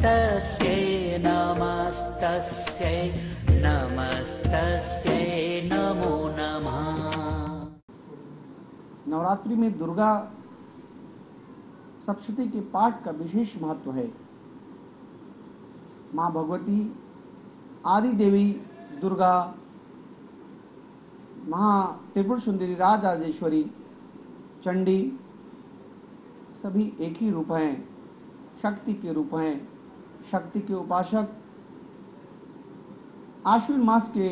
नमस्तस्यै नमस्तस्यै नमस्तस्यै नमो नमः। नवरात्रि में दुर्गा सप्तशती के पाठ का विशेष महत्व है। माँ भगवती, आदि देवी दुर्गा, महा त्रिपुर सुंदरी, राजराजेश्वरी, चंडी सभी एक ही रूप हैं, शक्ति के रूप हैं, शक्ति के उपासक। आश्विन मास के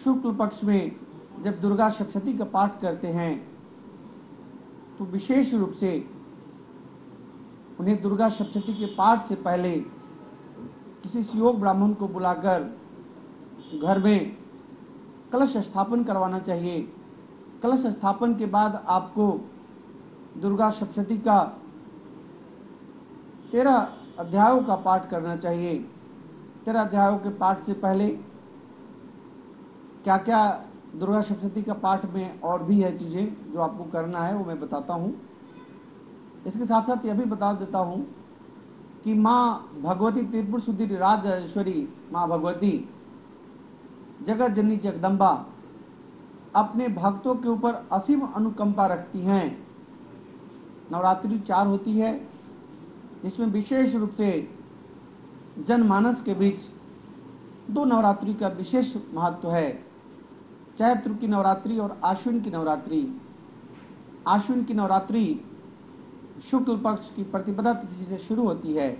शुक्ल पक्ष में जब दुर्गा सप्तशती का पाठ करते हैं तो विशेष रूप से उन्हें दुर्गा सप्तशती के पाठ से पहले किसी सुयोग ब्राह्मण को बुलाकर घर में कलश स्थापन करवाना चाहिए। कलश स्थापन के बाद आपको दुर्गा सप्तशती का 13 अध्यायों का पाठ करना चाहिए। 13 अध्यायों के पाठ से पहले क्या क्या दुर्गा सप्तशती का पाठ में और भी है चीज़ें जो आपको करना है, वो मैं बताता हूँ। इसके साथ साथ यह भी बता देता हूँ कि माँ भगवती त्रिपुर सुंदरी राजराजेश्वरी, माँ भगवती जगत जननी जगदम्बा अपने भक्तों के ऊपर असीम अनुकंपा रखती हैं। नवरात्रि 4 होती है, इसमें विशेष रूप से जनमानस के बीच 2 नवरात्रि का विशेष महत्व है, चैत्र की नवरात्रि और आश्विन की नवरात्रि। आश्विन की नवरात्रि शुक्ल पक्ष की प्रतिपदा तिथि से शुरू होती है।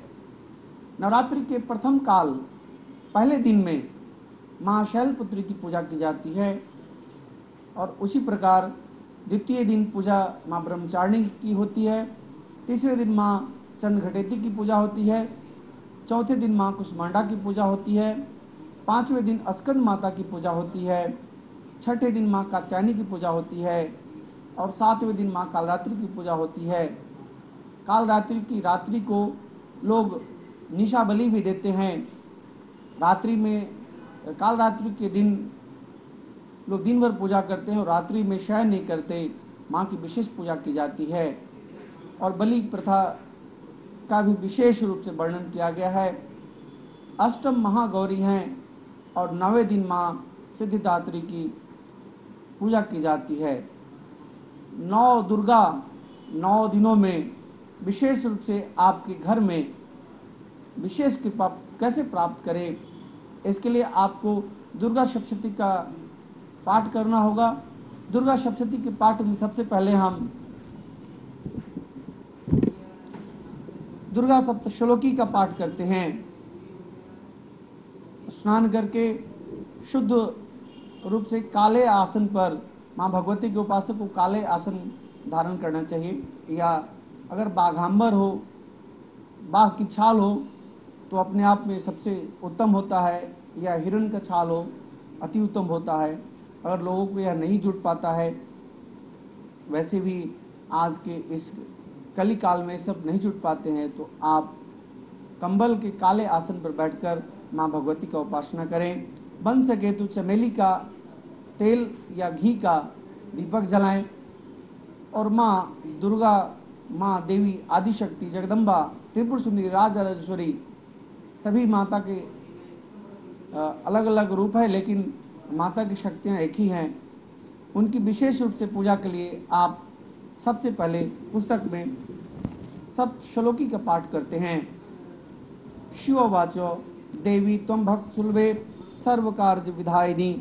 नवरात्रि के प्रथम काल पहले दिन में माँ शैलपुत्री की पूजा की जाती है और उसी प्रकार द्वितीय दिन पूजा माँ ब्रह्मचारिणी की होती है। तीसरे दिन माँ चंद्रघटेती की पूजा होती है। चौथे दिन माँ कुष्मांडा की पूजा होती है। पांचवें दिन स्कंद माता की पूजा होती है। छठे दिन माँ कात्यायनी की पूजा होती है और सातवें दिन माँ कालरात्रि की पूजा होती है। कालरात्रि की रात्रि को लोग निशा बलि भी देते हैं। रात्रि में कालरात्रि के दिन लोग दिन भर पूजा करते हैं और रात्रि में शयन नहीं करते। माँ की विशेष पूजा की जाती है और बलि प्रथा का भी विशेष रूप से वर्णन किया गया है। अष्टम महागौरी हैं और 9वें दिन माँ सिद्धिदात्री की पूजा की जाती है। 9 दुर्गा 9 दिनों में विशेष रूप से आपके घर में विशेष कृपा कैसे प्राप्त करें, इसके लिए आपको दुर्गा सप्तशती का पाठ करना होगा। दुर्गा सप्तशती के पाठ में सबसे पहले हम दुर्गा सप्तश्लोकी का पाठ करते हैं। स्नान करके शुद्ध रूप से काले आसन पर, माँ भगवती के उपासक को काले आसन धारण करना चाहिए, या अगर बाघांबर हो, बाघ की छाल हो तो अपने आप में सबसे उत्तम होता है, या हिरण का छाल हो अति उत्तम होता है। अगर लोगों को यह नहीं जुट पाता है, वैसे भी आज के इस कली काल में सब नहीं जुट पाते हैं, तो आप कंबल के काले आसन पर बैठकर माँ भगवती का उपासना करें। बन सके तो चमेली का तेल या घी का दीपक जलाएं और माँ दुर्गा, माँ देवी आदिशक्ति जगदम्बा त्रिपुर सुंदरी राजराजेश्वरी सभी माता के अलग अलग रूप है, लेकिन माता की शक्तियाँ एक ही हैं। उनकी विशेष रूप से पूजा के लिए आप सबसे पहले पुस्तक में सप्तश्लोकी का पाठ करते हैं। शिववाचो देवी त्वं भक्त सुलभे सर्व कार्य विधायिनी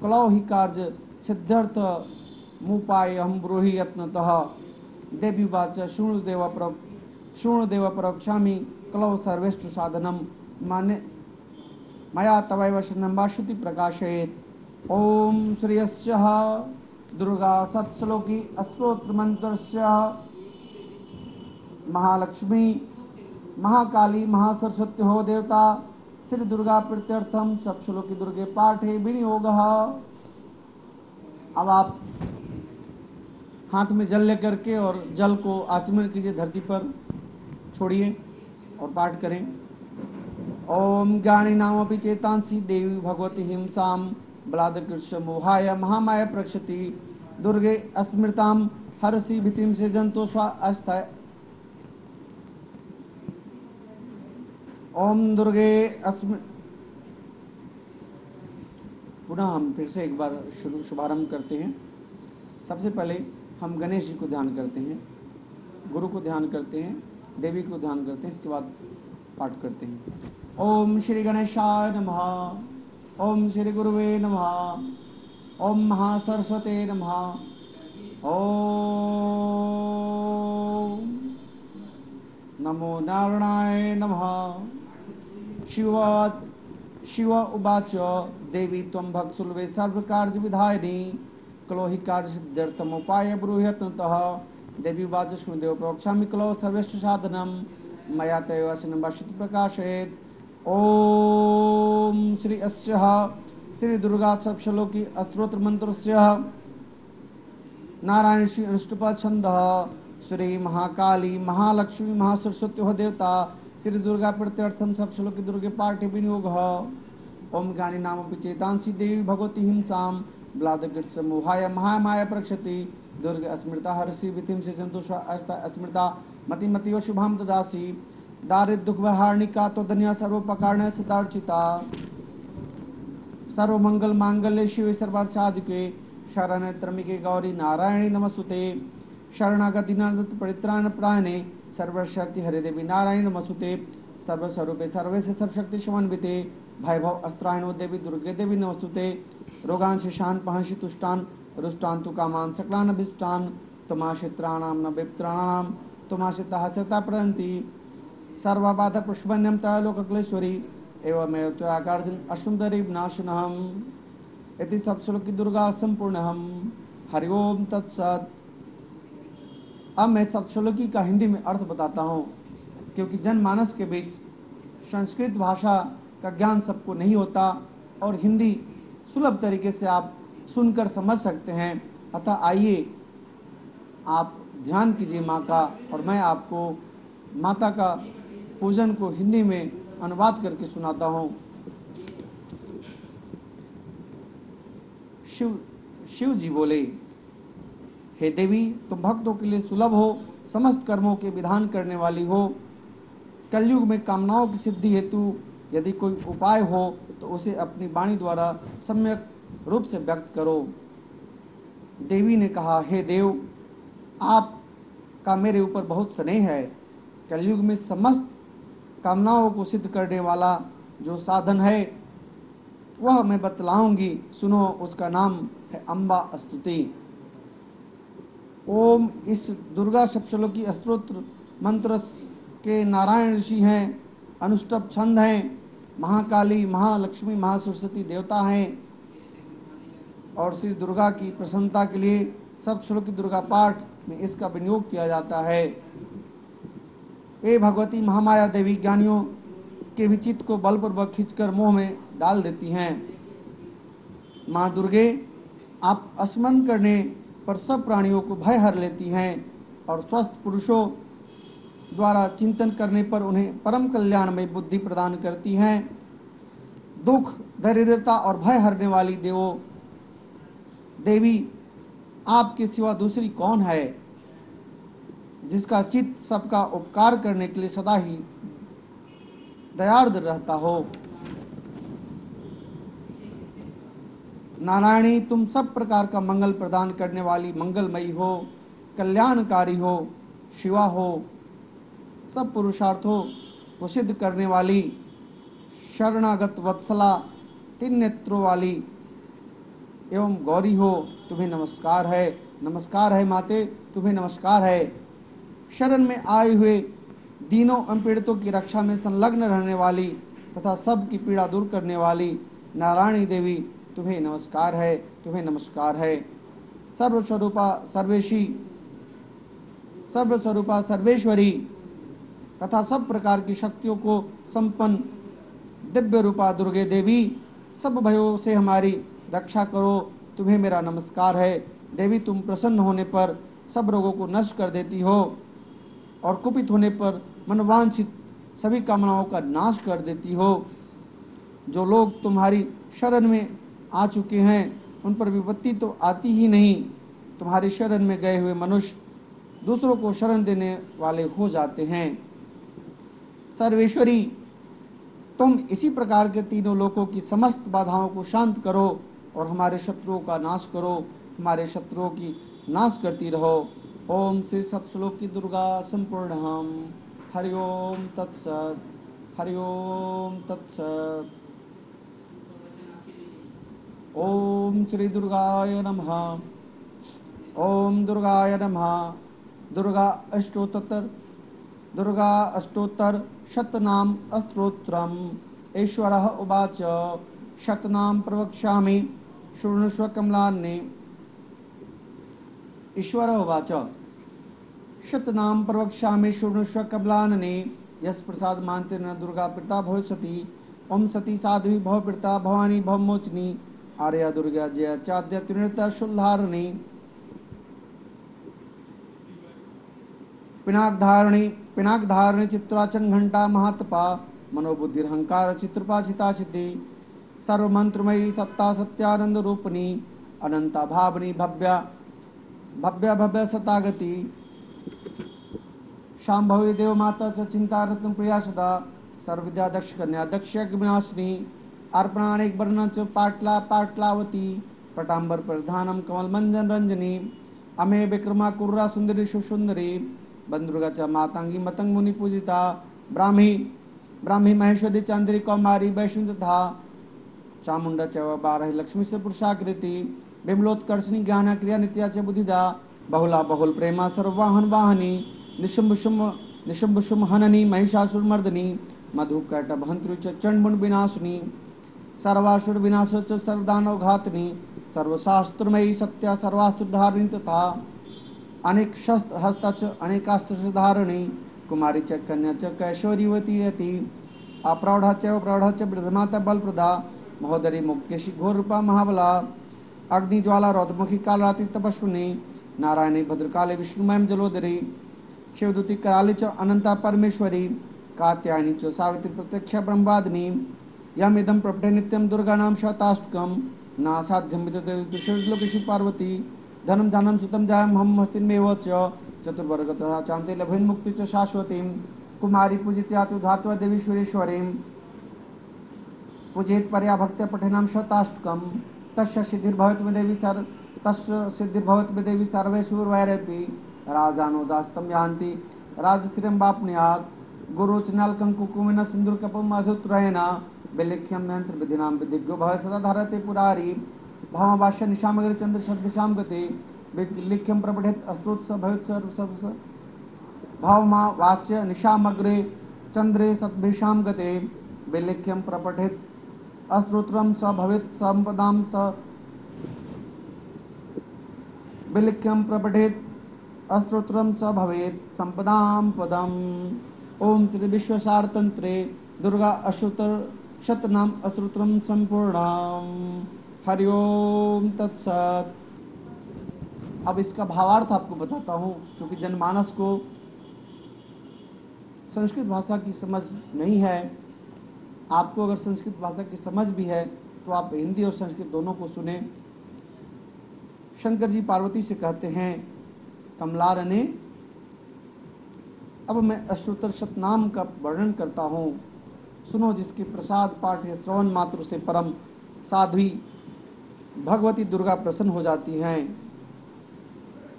कलौ हि कार्य सिद्ध्यर्थ मुपाय हम ब्रूहि यत्नतः। देवी वाच शृणुदेव प्रवक्ष्यामि कलौ सर्वेष्टु साधनम माने मया तवैव शरणम्भाश्रुति प्रकाशयेत्। ओम श्रेयस्यः दुर्गा सप्तश्लोकी स्तोत्र मंत्रस्य महालक्ष्मी महाकाली महासरस्वती हो देवता श्री दुर्गा प्रीत्यर्थम सप्तश्लोकी दुर्गे पाठे विनियोगः। अब आप हाथ में जल लेकर के और जल को आचमन कीजिए, धरती पर छोड़िए और पाठ करें। ओम ज्ञानी नामपि चेतांसी देवी भगवती हिंसां बलादकृष्ण मोहाय महामाया प्रक्षति दुर्गे अस्मृतां हरसि भीतिं सृजन्तो स्वास्थाय ओम दुर्गे अस्मि। पुनः हम फिर से एक बार शुभारंभ करते हैं। सबसे पहले हम गणेश जी को ध्यान करते हैं, गुरु को ध्यान करते हैं, देवी को ध्यान करते हैं, इसके बाद पाठ करते हैं। ओम श्री गणेशाय नमः। ओम श्री गुरुवे नमः। ओम महासरस्वते नमः। ओम नमो नारायणाय नमः। शिव उवाच देवी त्वं भक्तसुलभे सर्वकार्यविधायिनी कलो हि कार्यसिद्ध्यर्थमुपाय ब्रूह्यतः। देवी उवाच शृणुदेव प्रवक्ष्यामि कलो सर्वस्य साधनं मया तैव वचनं भाषित प्रकाशयेत्। ओम श्री अस्यः श्री दुर्गा सप्तश्लोकी स्तोत्र मंत्रस्य नारायण श्री अनुष्टुप छंदः श्री महाकाली महालक्ष्मी महासरस्वती देवता श्री दुर्गा प्रत्यर्थम सप्तश्लोकी दुर्गे पाठे विनियोग। ओम ज्ञानी नाम चेतांसी देवी भगवती हिंसाम ब्लादकृत समूहाय महामाया प्रक्षति दुर्गे स्मृता हर्षि विधिम से संतोष स्मृता मति मति व शुभाम ददासी दारिद्र दुख हार्णिका तो धन्या सर्वोपकार सदार्चिता सर्वमंगल मांगल्य शिव सर्वार्थ साधिके शरण त्रमिके गौरी नारायणी नमस्तुते शरणागति नारद परित्राण प्राणे सर्वशक्ति हरे देवी नारायण नमस्तुते सर्वस्वरूपे सर्वेश सर्वशक्ति समन्विते भैभव अस्त्रायणो देवी दुर्गे देवी नमस्तुते रोगान शेषान पहंसि तुष्टान रुष्टान तु कामान सकलान अभिष्टान तुमाशित्राणाम न विप्त्राणाम तुमाशिताः सता प्रयन्ति सर्वबाधा पुष्पन्यम तलोकक्लेश्वरी एवमेव त्वयागार्जुन असुंदरी विनाशनहम् इति सप्तश्लोकी दुर्गा संपूर्णहम्। हरि ओम तत्सत। अब मैं सप्तश्लोकी का हिंदी में अर्थ बताता हूँ, क्योंकि जनमानस के बीच संस्कृत भाषा का ज्ञान सबको नहीं होता और हिंदी सुलभ तरीके से आप सुनकर समझ सकते हैं। अतः आइए आप ध्यान कीजिए माँ का, और मैं आपको माता का पूजन को हिंदी में अनुवाद करके सुनाता हूँ। शिव जी बोले, हे देवी तुम भक्तों के लिए सुलभ हो, समस्त कर्मों के विधान करने वाली हो। कलयुग में कामनाओं की सिद्धि हेतु यदि कोई उपाय हो तो उसे अपनी वाणी द्वारा सम्यक रूप से व्यक्त करो। देवी ने कहा, हे देव, आपका मेरे ऊपर बहुत स्नेह है। कलयुग में समस्त कामनाओं को सिद्ध करने वाला जो साधन है वह मैं बतलाऊंगी, सुनो। उसका नाम है अम्बा स्तुति। ओम इस दुर्गा सप्तश्लोकी स्तोत्र मंत्र के नारायण ऋषि हैं, अनुष्टुप छंद हैं, महाकाली महालक्ष्मी महासरस्वती देवता हैं और श्री दुर्गा की प्रसन्नता के लिए सप्तश्लोकी दुर्गा पाठ में इसका विनियोग किया जाता है। ये भगवती महामाया देवी ज्ञानियों के विचित को बलपूर्वक खींचकर मोह में डाल देती हैं। माँ दुर्गे आप स्मरण करने पर सब प्राणियों को भय हर लेती हैं और स्वस्थ पुरुषों द्वारा चिंतन करने पर उन्हें परम कल्याण में बुद्धि प्रदान करती हैं। दुख दरिद्रता और भय हरने वाली देवी आपके सिवा दूसरी कौन है, जिसका चित्त सबका उपकार करने के लिए सदा ही दयार्द रहता हो। नारायणी तुम सब प्रकार का मंगल प्रदान करने वाली मंगलमयी हो, कल्याणकारी हो, शिवा हो, सब पुरुषार्थों को सिद्ध करने वाली, शरणागत वत्सला, तीन नेत्रों वाली एवं गौरी हो। तुम्हें नमस्कार है, नमस्कार है माते, तुम्हें नमस्कार है। शरण में आए हुए दीनों एवं पीड़ितों की रक्षा में संलग्न रहने वाली तथा सब की पीड़ा दूर करने वाली नारायणी देवी तुम्हें नमस्कार है, तुम्हें नमस्कार है। सर्वस्वरूपा सर्वेश्वरी तथा सब प्रकार की शक्तियों को संपन्न दिव्य रूपा दुर्गे देवी, सब भयों से हमारी रक्षा करो, तुम्हें मेरा नमस्कार है। देवी तुम प्रसन्न होने पर सब रोगों को नष्ट कर देती हो और कुपित होने पर मनवांछित सभी कामनाओं का नाश कर देती हो। जो लोग तुम्हारी शरण में आ चुके हैं उन पर विपत्ति तो आती ही नहीं। तुम्हारी शरण में गए हुए मनुष्य दूसरों को शरण देने वाले हो जाते हैं। सर्वेश्वरी तुम इसी प्रकार के तीनों लोकों की समस्त बाधाओं को शांत करो और हमारे शत्रुओं का नाश करो, हमारे शत्रुओं की नाश करती रहो। ओम श्री सप्तश्लोक की दुर्गा संपूर्ण हम। हरि ओम तत्सत। हरि ओम तत्सत। ओम श्री दुर्गाय नमः। ओम दुर्गाय नमः। दुर्गा अष्टोत्तर शतनाम स्तोत्रम्। ईश्वरः उवाच शतनाम प्रवक्ष्यामि शृणुष्व कमलान्ये। ईश्वरः उवाच शतनाम प्रवक्ष्यामि शृणुष्व कमलानने। यस् प्रसाद मानते न दुर्गा प्रीता भविष्यति। ओम सती साध्वी भव प्रीता भवानी भवमोचनी। आर्या दुर्गा जय चाद्य त्रिनृता शूलधारिणी। पिनाक धारणी चित्राचन घंटा महातपा। मनोबुद्धिहंकार चित्रपा चिताचिति। सर्वमंत्रमयी सत्ता सत्यानंद रूपनी। अनंता भावनी भव्या भव्य भव्य सतागति। शांभवी देव माता च चिंता रत्न प्रिया सदा। सर्वविद्या दक्ष कन्या दक्ष विनाशिनी। अर्पणानेक वर्ण च पाटलावती। पटांबर प्रधानम कमल मंजन रंजनी। अमे विक्रमा कुर्रा सुंदरी सुसुंदरी। बंदुर्गा च मातांगी मतंग मुनि पूजिता। ब्राह्मी महेश्वरी चंद्री कौमारी वैष्णु तथा। चामुंडा च बारह लक्ष्मी से पुरुषाकृति। बिमलोत्कर्षणी ज्ञान क्रिया नित्या च बुद्धिदा। बहुला बहुल प्रेमा सर्ववाहन वाहनी। निशुंभ शुंभ हननी महिषासुर मर्दनी। मधु कैटभ हंत्री च चंडमुंड विनाशिनी। सर्वासुर विनाश च सर्वदानव घातनी। सर्वशास्त्रमयी सत्या सर्वास्त्र धारिणी तथा। अनेक शस्त्र हस्ता च अनेकास्त्र धारिणी। कुमारी च कन्या च कैशोरीवती यति। अप्रौढ़ा च प्रौढ़ा च वृद्धमाता बलप्रदा। महोदरी मुक्केशी घोर रूपा महाबला। अग्निज्वाला रौद्रमुखी कालरात्रि तपस्विनी। नारायणी भद्रकाली विष्णुमयम जलोदरी। शिवदूती कराली च अनंता परमेश्वरी। कात्यायनी च सावित्री प्रत्यक्षा ब्रह्मवादिनी। यम इदम प्रपठे नित्यम दुर्गा नाम शताष्टकम। नासाध्यम विदुषि पार्वती। धनम धानम सुतम जायम हम हस्तिमेव च। चतुर्वर्ग तथा चांते लभेन मुक्ति च शाश्वतीं। कुमारी पूजित्या तु धात्वा देवी सुरेश्वरीं। पूजेत पर्या भक्त्या पठेनाम शताष्टकम। तस्य सिद्धिर्भवत में देवी सर्वैश्वर्यैरपि। राजानो दास्तम यान्ति राजश्रियं वाप्नुयात्। गुरुचनाल कंकुकुमिन सिंदूर कपम मधुत्रयेन। विलिख्यम यंत्र विधिनां विधिज्ञो भव सदा धारते पुरारी। भावभाष्य निशामग्रे चंद्र सदृशाम गते। विलिख्यम प्रपठेत अस्त्रोत्स भवेत् सर्व भावमा वास्य निशामग्रे चंद्रे सद्भिषाम गते। विलिख्यम प्रपठेत अस्त्रोत्रम स भवेत् संपदाम स। विलिख्यम प्रपठेत अस्त्रोत्रम स भवेत् संपदाम पदम। ओम श्री विश्वसार तंत्रे दुर्गा अष्टोत्तर शतनाम अस्त्रोत्रम संपूर्णम। हरि ओम तत्सत। अब इसका भावार्थ आपको बताता हूँ, क्योंकि जनमानस को संस्कृत भाषा की समझ नहीं है। आपको अगर संस्कृत भाषा की समझ भी है तो आप हिंदी और संस्कृत दोनों को सुने। शंकर जी पार्वती से कहते हैं कमलारने। अब मैं अष्टोत्तर शतनाम का वर्णन करता हूँ, सुनो, जिसके प्रसाद पाठ या श्रवण मात्र से परम साध्वी भगवती दुर्गा प्रसन्न हो जाती हैं।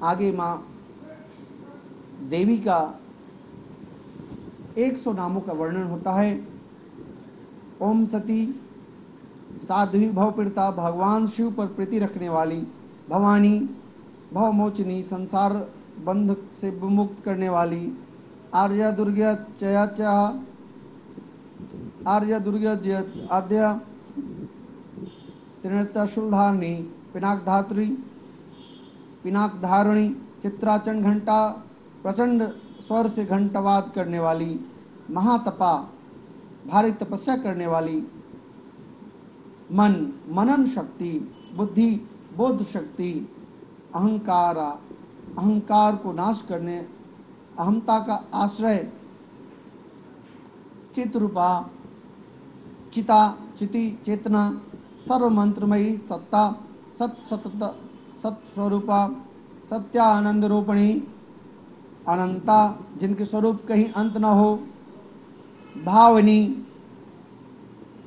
आगे माँ देवी का 100 नामों का वर्णन होता है। ओम सती साध्वी भवपीड़िता, भगवान शिव पर प्रीति रखने वाली। भवानी भवमोचनी, संसार बंध से विमुक्त करने वाली। आर्या दुर्गा चया आर्या दुर्गा जयत आद्या त्रिनृता शूलधारिणी। पिनाक धारिणी चित्राचन घंटा प्रचंड स्वर से घंटावाद करने वाली। महातपा भारी तपस्या करने वाली। मनन शक्ति, बुद्धि बोध शक्ति। अहंकार को नाश करने, अहमता का आश्रय। चित्रूपा चिति चेतना। सर्वमंत्रमयी सत्ता सत्स्वरूपा। सत्यानंद रूपिणी। अनंता, जिनके स्वरूप कहीं अंत न हो। भावनी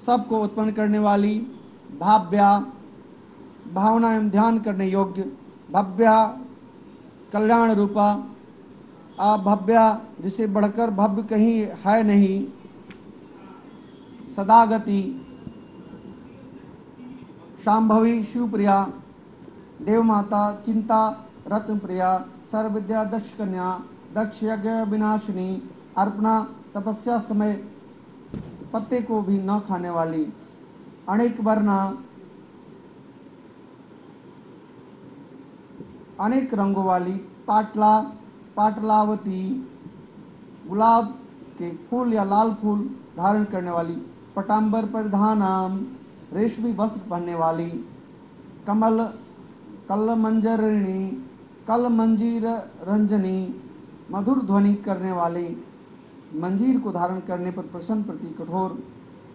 सबको उत्पन्न करने वाली, भाव्या भावना एवं ध्यान करने योग्य, भव्या कल्याण रूपा, अभव्या जिसे बढ़कर भव्य कहीं है नहीं, सदागति, शांभवी शिवप्रिया, देवमाता चिंता रत्न प्रिया, सर्वविद्या दक्ष कन्या, दक्ष यज्ञ विनाशिनी, अर्पणा तपस्या समय पत्ते को भी न खाने वाली, अनेक वर्णा अनेक रंगों वाली, पाटला पाटलावती गुलाब के फूल या लाल फूल धारण करने वाली, पटाम्बर परिधानाम रेशमी वस्त्र पहनने वाली, कमल कलमंजरिणी कलमंजीर रंजनी मधुर ध्वनि करने वाली, मंजीर को धारण करने पर प्रसन्न प्रति कठोर,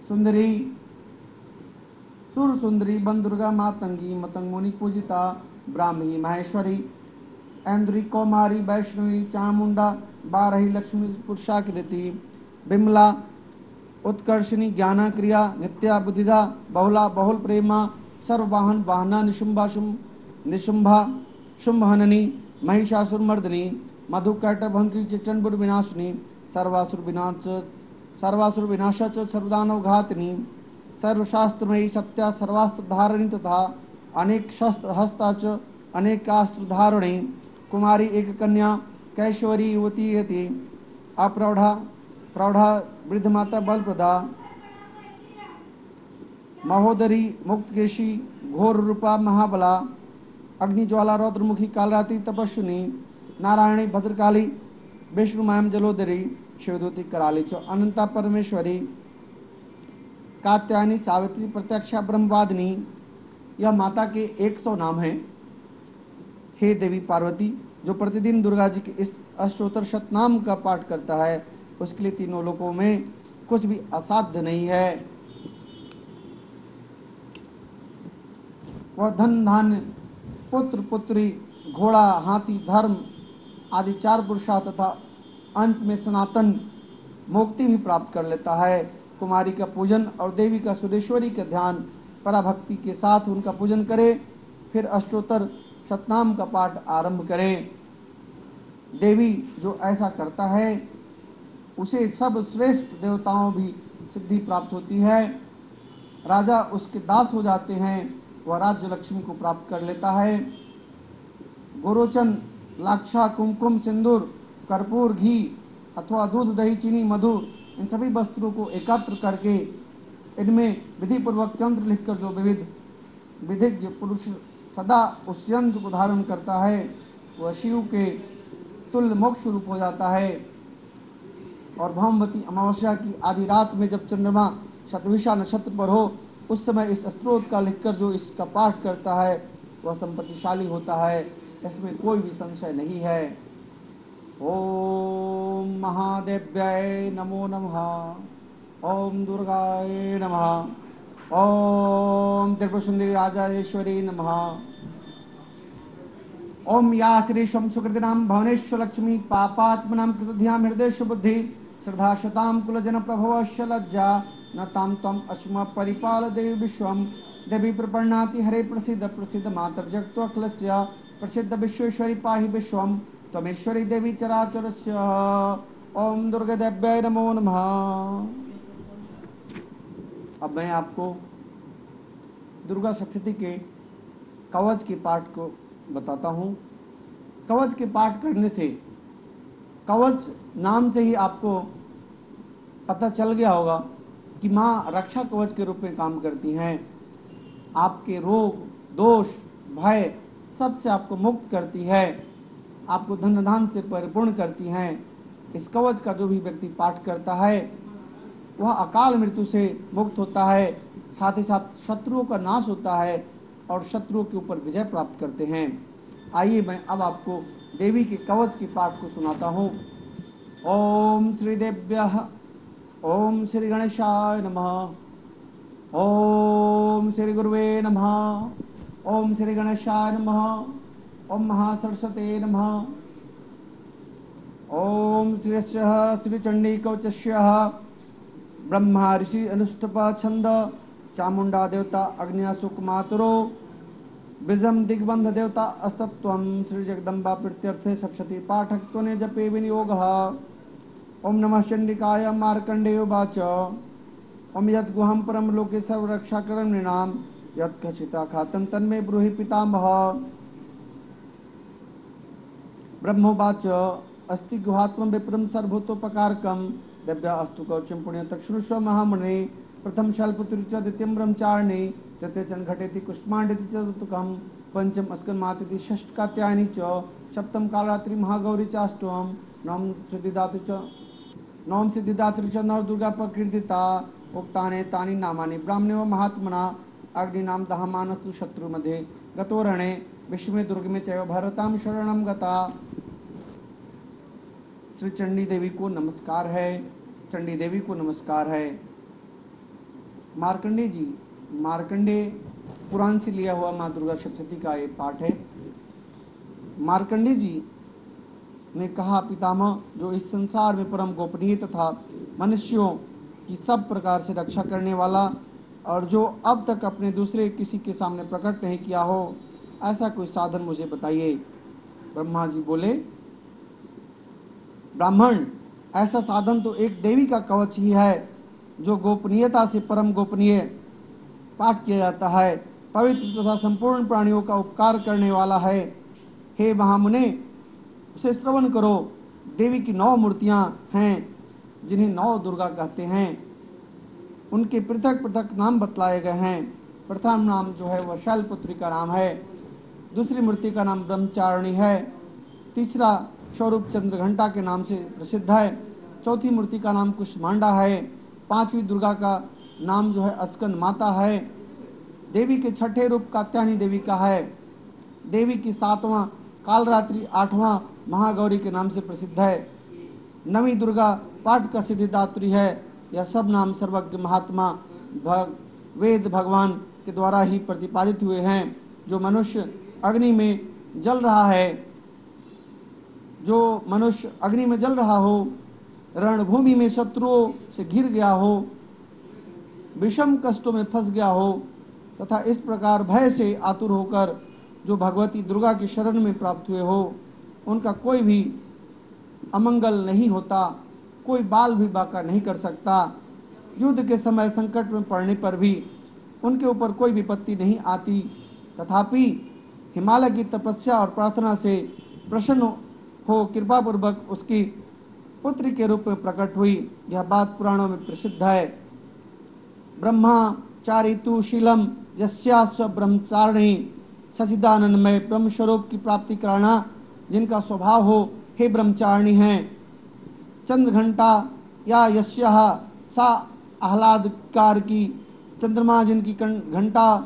सुंदरी सुर सुंदरी बन दुर्गा मातंगी मतंग मुनि पूजिता, ब्राह्मी महेश्वरी, ऐन्द्री कौमारी वैष्णवी चामुंडा, बारही लक्ष्मी पुरुषाकृति, बिमला उत्कर्षणी ज्ञाना क्रिया, नित्या बुद्धिदा, बहुला बहुल प्रेमा, सर्ववाहन वाहना, निशुंभा शुंभहननी, महिषासुरमर्दिनी, मधुकैटभंत्री चिचंडुर विनाशिनी, सर्वासुर विनाशा च सर्वदानव घातिनी, सर्वशास्त्रमयी सत्या सर्वास्त्र धारिणी तथा अनेक शस्त्र हस्ता च अनेकास्त्र धारिणी, कुमारी एक कन्या कैश्वरी युवती यति, अप्रौढ़ा प्रौढ़ा वृद्ध माता बलप्रदा, महोदरी मुक्तकेशी घोर रूपा महाबला, अग्निज्वाला रौद्रमुखी कालरात्रि तपस्विनी, नारायणी भद्रकाली विष्णुमायम जलोदरी, शिवदूती कराली च अनंता परमेश्वरी, कात्यायनी सावित्री प्रत्यक्षा ब्रह्मवादिनी। यह माता के 100 नाम हैं। हे देवी पार्वती, जो प्रतिदिन दुर्गा जी के इस अष्टोत्तर शतनाम का पाठ करता है उसके लिए तीनों लोकों में कुछ भी असाध्य नहीं है। वह धन धान्य पुत्र पुत्री घोड़ा हाथी धर्म आदि 4 पुरुषार्थ तथा अंत में सनातन मुक्ति भी प्राप्त कर लेता है। कुमारी का पूजन और देवी का सुरेश्वरी का ध्यान पराभक्ति के साथ उनका पूजन करें, फिर अष्टोत्तर शतनाम का पाठ आरंभ करें। देवी जो ऐसा करता है उसे सब श्रेष्ठ देवताओं भी सिद्धि प्राप्त होती है। राजा उसके दास हो जाते हैं, वह राज्य लक्ष्मी को प्राप्त कर लेता है। गोरोचन लाक्षा कुमकुम सिंदूर कर्पूर घी अथवा दूध दही चीनी मधु इन सभी वस्त्रों को एकत्र करके इनमें विधि पूर्वक चंद्र लिखकर जो विविध विधिज्ञ पुरुष सदा उस यंत्र को धारण करता है वह शिव के तुल्य मोक्ष रूप हो जाता है। और भौमवती अमावस्या की आधी रात में जब चंद्रमा शतभिषा नक्षत्र पर हो उस समय इस स्त्रोत का लिखकर जो इसका पाठ करता है वह संपत्तिशाली होता है, इसमें कोई भी संशय नहीं है। ओम महादेव्याय नमो नमः, ओम दुर्गाय नमः, ओम त्रिपुर सुंदरी राजेश्वरी नमः, ओम या श्री शम सुकृतिनाम भवनेश्वर लक्ष्मी पापात्मनाम कृतध्याम हृदय बुद्धि श्रद्धा शताम कुलजन प्रभवश्य लज्जा न ताम तम अश्म परिपाल देवी विश्वम देवी प्रपन्नाति हरे प्रसिद्ध प्रसिद्ध मातर जगत्वक्लस्य प्रसिद्ध विश्वेश्वरी पाहि विश्वम त्वमेश्वरी देवी चराचरस्य। ओम दुर्गा देव्याय नमो नमः। अब मैं आपको दुर्गा सप्तशती के कवच के पाठ को बताता हूँ। कवच के पाठ करने से, कवच नाम से ही आपको पता चल गया होगा कि माँ रक्षा कवच के रूप में काम करती हैं। आपके रोग दोष भय सबसे आपको मुक्त करती है, आपको धन धान से परिपूर्ण करती हैं। इस कवच का जो भी व्यक्ति पाठ करता है वह अकाल मृत्यु से मुक्त होता है, साथ ही साथ शत्रुओं का नाश होता है और शत्रुओं के ऊपर विजय प्राप्त करते हैं। आइए मैं अब आपको देवी के कवच के पाठ को सुनाता हूँ। ओम श्री देव्यः, ओम श्री गणेशाय नमः, ओम श्री गुरुवे नमः, ओम श्री गणेशाय नमः, ओम महासरस्वते नमः, ओम श्री चंडी कवचस्य ब्रह्मा ऋषि अनुष्टप छंद चामुंडा देवता अग्निया सुख मातरो बिजम दिग्बंध देवता अस्तत्वम श्री जगदम्बा प्रत्यर्थे सप्तशती पाठक त्वने जपे विनियोगः। ओम नमः चंडिकाय मार्कंडेय वाच ओम यद गुहम परम लोके सर्वरक्षाकरम नृणाम यत् खचिता खातम तन्मे ब्रूहि पितामह। ब्रह्मोवाच अस्ति गुहात्मं विप्रम सर्वभूतोपकारकं दिव्या अस्तु कवचम पुण्यतक्षुष्व महामुने प्रथम शल्पतुर्च द्वितीयं ब्रह्मचारिणी तृतीय चंद्रघटेति कुष्मांडेति चतुर्थकं पंचम अस्कन्मातेति षष्ठ कात्यायनी च सप्तम कालरात्रि महागौरी चाष्टवं नवम सिद्धिदात्री च नवदुर्गा प्रकीर्तिता उक्तानि तानि नामानि ब्राह्मणे व महात्मना अग्निनाम दहमानस्तु शत्रु मध्ये गतोरणे विश्वे दुर्गमे चैव भरताम शरणम गता। श्री चंडी देवी को नमस्कार है। चंडी देवी को नमस्कार है। मार्कंडे जी, मार्कंडे पुराण से लिया हुआ माँ दुर्गा सप्तशती का ये पाठ है। मार्कंडे जी ने कहा, पितामह जो इस संसार में परम गोपनीय तथा मनुष्यों की सब प्रकार से रक्षा करने वाला और जो अब तक अपने दूसरे किसी के सामने प्रकट नहीं किया हो, ऐसा कोई साधन मुझे बताइए। ब्रह्मा जी बोले, ब्राह्मण, ऐसा साधन तो एक देवी का कवच ही है जो गोपनीयता से परम गोपनीय पाठ किया जाता है, पवित्र तथा संपूर्ण प्राणियों का उपकार करने वाला है। हे महामुने, उसे श्रवण करो। देवी की 9 मूर्तियां हैं जिन्हें 9 दुर्गा कहते हैं। उनके पृथक पृथक नाम बतलाए गए हैं। प्रथम नाम जो है वह शैलपुत्री का नाम है। दूसरी मूर्ति का नाम ब्रह्मचारिणी है। तीसरा स्वरूप चंद्रघंटा के नाम से प्रसिद्ध है। चौथी मूर्ति का नाम कुष्मांडा है। पांचवी दुर्गा का नाम जो है अस्कंद माता है। देवी के छठे रूप कात्यायनी देवी का है। देवी की 7वां कालरात्रि 8वां महागौरी के नाम से प्रसिद्ध है। 9वीं दुर्गा पाठ का सिद्धिदात्री है। यह सब नाम सर्वज्ञ महात्मा वेद भगवान के द्वारा ही प्रतिपादित हुए हैं। जो मनुष्य अग्नि में जल रहा है, जो मनुष्य अग्नि में जल रहा हो, रणभूमि में शत्रुओं से घिर गया हो, विषम कष्टों में फंस गया हो तथा इस प्रकार भय से आतुर होकर जो भगवती दुर्गा की शरण में प्राप्त हुए हो, उनका कोई भी अमंगल नहीं होता, कोई बाल भी बाका नहीं कर सकता। युद्ध के समय संकट में पड़ने पर भी उनके ऊपर कोई विपत्ति नहीं आती। तथापि हिमालय की तपस्या और प्रार्थना से प्रसन्न हो कृपा पूर्वक उसकी पुत्र के रूप में प्रकट हुई। यह बात पुराणों में प्रसिद्ध है। ब्रह्मचारी तु शीलम यस्याश्च ब्रह्मचारिणी सचिदानंदमय ब्रह्म स्वरूप की प्राप्ति कराना जिनका स्वभाव हो, हे ब्रह्मचारिणी हैं। चंद्रघंटा या यस्याः सा आह्लादकार की चंद्रमा जिनकी घंटा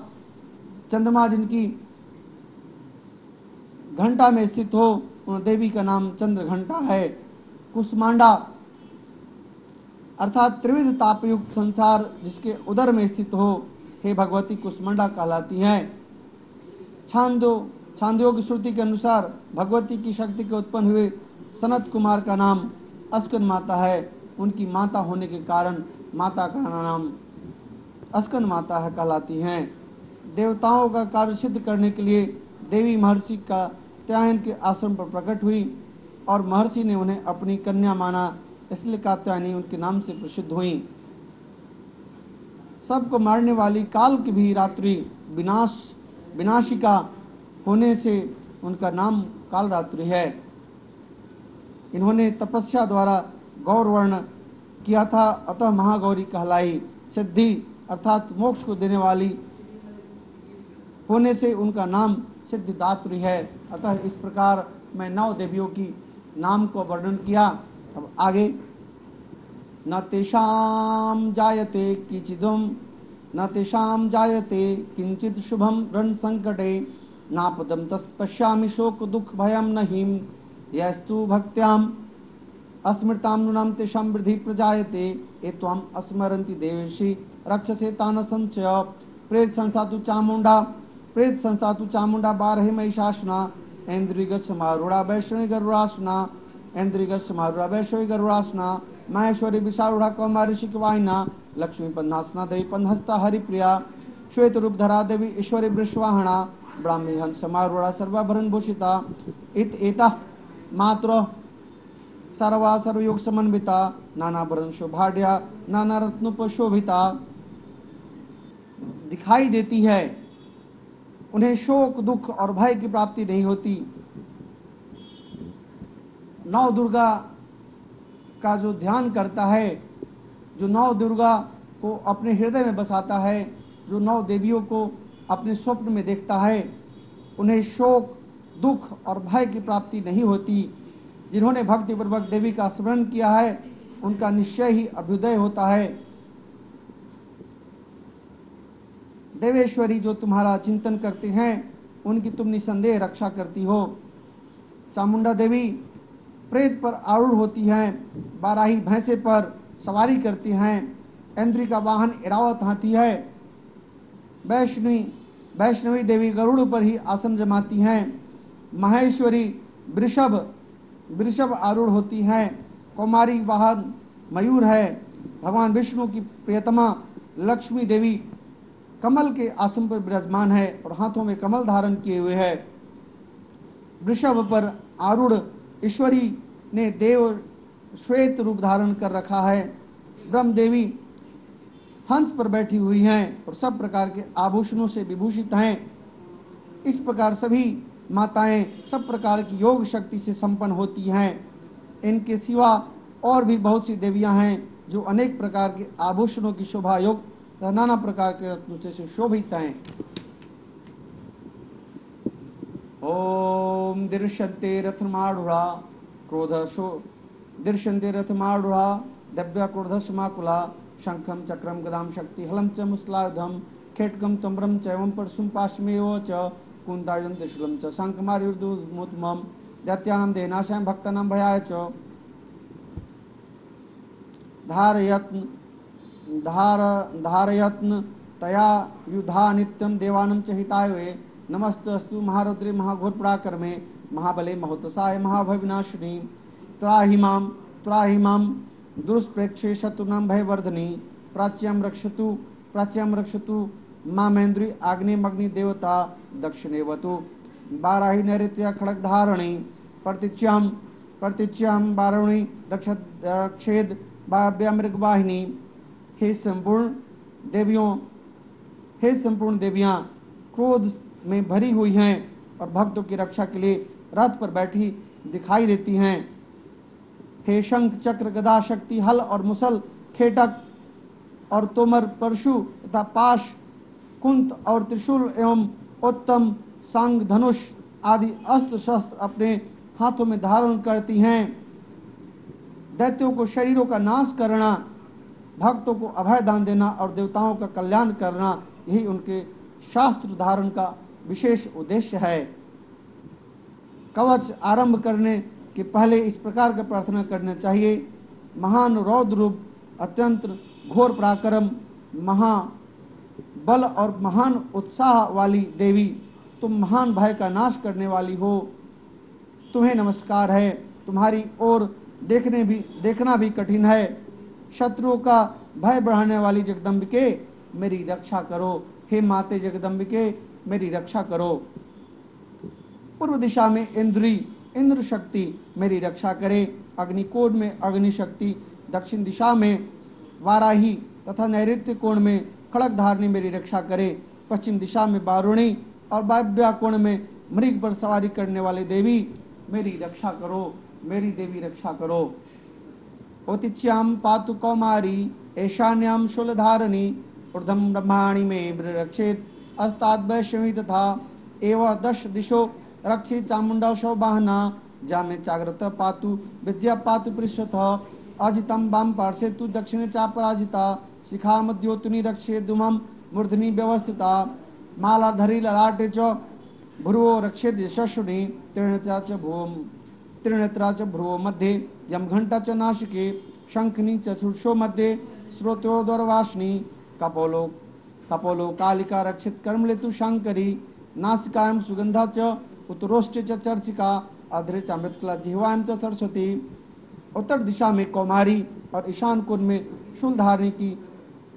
घंटा में स्थित हो, उन देवी का नाम चंद्रघंटा है। कुष्मांडा अर्थात त्रिविध तापयुक्त संसार जिसके उदर में स्थित हो, हे भगवती कुष्मांडा कहलाती हैं। छांदोग्य श्रुति के अनुसार भगवती की शक्ति के उत्पन्न हुए सनत कुमार का नाम अस्कन माता है। उनकी माता होने के कारण माता का नाम अस्कन माता है कहलाती हैं। देवताओं का कार्य सिद्ध करने के लिए देवी महर्षि का कात्यायन के आश्रम पर प्रकट हुई और महर्षि ने उन्हें अपनी कन्या माना, इसलिए कात्यायनी उनके नाम से प्रसिद्ध हुई। सबको मारने वाली काल की भी रात्रि विनाशिका होने से उनका नाम कालरात्रि है। इन्होंने तपस्या द्वारा गौरवर्ण किया था, अतः महागौरी कहलाई। सिद्धि अर्थात मोक्ष को देने वाली होने से उनका नाम सिद्धिदात्री है। अतः इस प्रकार मैं 9 देवियों की नाम को वर्णन किया। अब आगे, न तेषां जायते किंचिदुम न तेषां जायते किंचित शुभम रण संकटे नापदम तस्पश्यामि शोक दुख भयम नहिं यस्तु भक्त्याम अस्मृताम नूनाम तेषां वृद्धि प्रजायते ये त्वाम अस्मरन्ति देवेशि रक्षसे तान संशय प्रेत संस्था तु चामुंडा 12 महिषासना इंद्रिगत समारूढ़ा वैष्णवी गरुड़ासना इंद्रिगत समारूढ़ा वैष्णवी गरुड़ासना माहेश्वरी विशारूढ़ा कौमारी शिखवाहिना लक्ष्मी पन्नासना देवी पन्हस्ता हरिप्रिया श्वेत रूपधरा देवी ईश्वरी वृषवाहना ब्राह्मी हंस समारूढ़ा सर्वाभरण भूषिता इत एता मात्र सर्वा सर्वयोग समन्विता नानाभरण शोभाढ़या नाना रत्नोपशोभिता दिखाई देती है। उन्हें शोक दुख और भय की प्राप्ति नहीं होती। नौ दुर्गा का जो ध्यान करता है, जो नौ दुर्गा को अपने हृदय में बसाता है, जो नौ देवियों को अपने स्वप्न में देखता है, उन्हें शोक दुख और भय की प्राप्ति नहीं होती। जिन्होंने भक्तिपूर्वक देवी का स्मरण किया है उनका निश्चय ही अभ्युदय होता है। देवेश्वरी जो तुम्हारा चिंतन करते हैं उनकी तुम निसंदेह रक्षा करती हो। चामुंडा देवी प्रेत पर आरूढ़ होती हैं, बाराही भैंसे पर सवारी करती हैं, इंद्री का वाहन इरावत हाथी है। वैष्णवी देवी गरुड़ पर ही आसन जमाती हैं। महेश्वरी वृषभ आरूढ़ होती हैं। कौमारी वाहन मयूर है। भगवान विष्णु की प्रियतमा लक्ष्मी देवी कमल के आसन पर विराजमान है और हाथों में कमल धारण किए हुए है। वृषभ पर आरूढ़ ईश्वरी ने देव श्वेत रूप धारण कर रखा है। ब्रह्म देवी हंस पर बैठी हुई हैं और सब प्रकार के आभूषणों से विभूषित हैं। इस प्रकार सभी माताएं सब प्रकार की योग शक्ति से संपन्न होती हैं। इनके सिवा और भी बहुत सी देवियां हैं जो अनेक प्रकार के आभूषणों की शोभा युक्त तथा नाना प्रकार के रत्नों से सुशोभित हैं। ओम दृश्यन्ते रथमारूढ़ा दृश्यन्ते रथमारूढ़ा दव्या क्रोधस्माकुला शंखम चक्रम गदाम शक्ति हलम च मुसलायुधम खेटकम तम्रम चैवम परशुम पाशमेव च कुंदायुधम त्रिशूलम च शंखमार्युर्दुमुत्तमम दैत्यानां देहनाशाय भक्तानां भयाय च धारयत्न तया युधा नित्यम देवानं च हिताय वे नमस्तस्तु महारुद्रे महाघोर पराक्रमे महाबले महोतसाय महाभयविनाशिनी त्राहि मां दुष्प्रेक्षे शत्रुनां भयवर्धनी प्राच्यं रक्षतु मामेन्द्री आग्नेयमग्नि देवता दक्षिणेवतु बाराही नैऋत्य खड़ग धारणी प्रतीच्यां बारुणी रक्षेद मृगवाहिनी। हे संपूर्ण देवियां क्रोध में भरी हुई हैं और भक्तों की रक्षा के लिए रथ पर बैठी दिखाई देती हैं। हे शंख चक्र गदा शक्ति हल और मुसल खेटक और तोमर परशु तथा पाश कुंत और त्रिशूल एवं उत्तम सांग धनुष आदि अस्त्र शस्त्र अपने हाथों में धारण करती हैं। दैत्यों को शरीरों का नाश करना, भक्तों को अभय दान देना और देवताओं का कल्याण करना, यही उनके शास्त्र धारण का विशेष उद्देश्य है। कवच आरंभ करने के पहले इस प्रकार का प्रार्थना करना चाहिए। महान रौद्र रूप, अत्यंत घोर पराक्रम, महाबल और महान उत्साह वाली देवी, तुम महान भय का नाश करने वाली हो। तुम्हें नमस्कार है। तुम्हारी ओर देखना भी कठिन है। शत्रुओं का भय बढ़ाने वाली जगदम्बिके मेरी रक्षा करो। हे माते जगदम्बिके मेरी रक्षा करो। पूर्व दिशा में इंद्र शक्ति मेरी रक्षा करे। अग्निकोण में अग्नि शक्ति, दक्षिण दिशा में वाराही तथा नैऋत्य कोण में खड़ग धारणी मेरी रक्षा करे। पश्चिम दिशा में बारुणी और वायव्य कोण में मृग पर सवारी करने वाली देवी मेरी रक्षा करो। मेरी देवी रक्षा करो। ओतिच्याम पातु कौमारी ऐशान्याम शूलधारणी ऊर्ध्वं ब्रह्माणि में रक्षेत अस्ताद् वैष्णवी तथा एव दश दिशो रक्षे चामुंडा शोभाहना जामे जागृत पातु विद्या पातु पृष्ठतः अजितं वाम पार्श्वे तु दक्षिणे चापराजिता शिखा मध्योतुनि रक्षे दुमं मूर्धनि व्यवस्थिता मालाधरी ललाटे च भ्रुवो रक्षेत् यशस्विनी त्रिनेत्रा च भ्रुवो मध्ये यम घंटा च नासिके शंखनी च शीर्षो मध्ये श्रोत्रोदरवासिनी कपोलो कालिका रक्षित कर्मलेतु शंकरी नासिकायां सुगंधा च उत्तरोष्टे च चर्चिका अधरे च अमृतकला जिह्वायां च सरस्वती उत्तर दिशा में कौमारी और ईशान कोण में शूलधारिणी की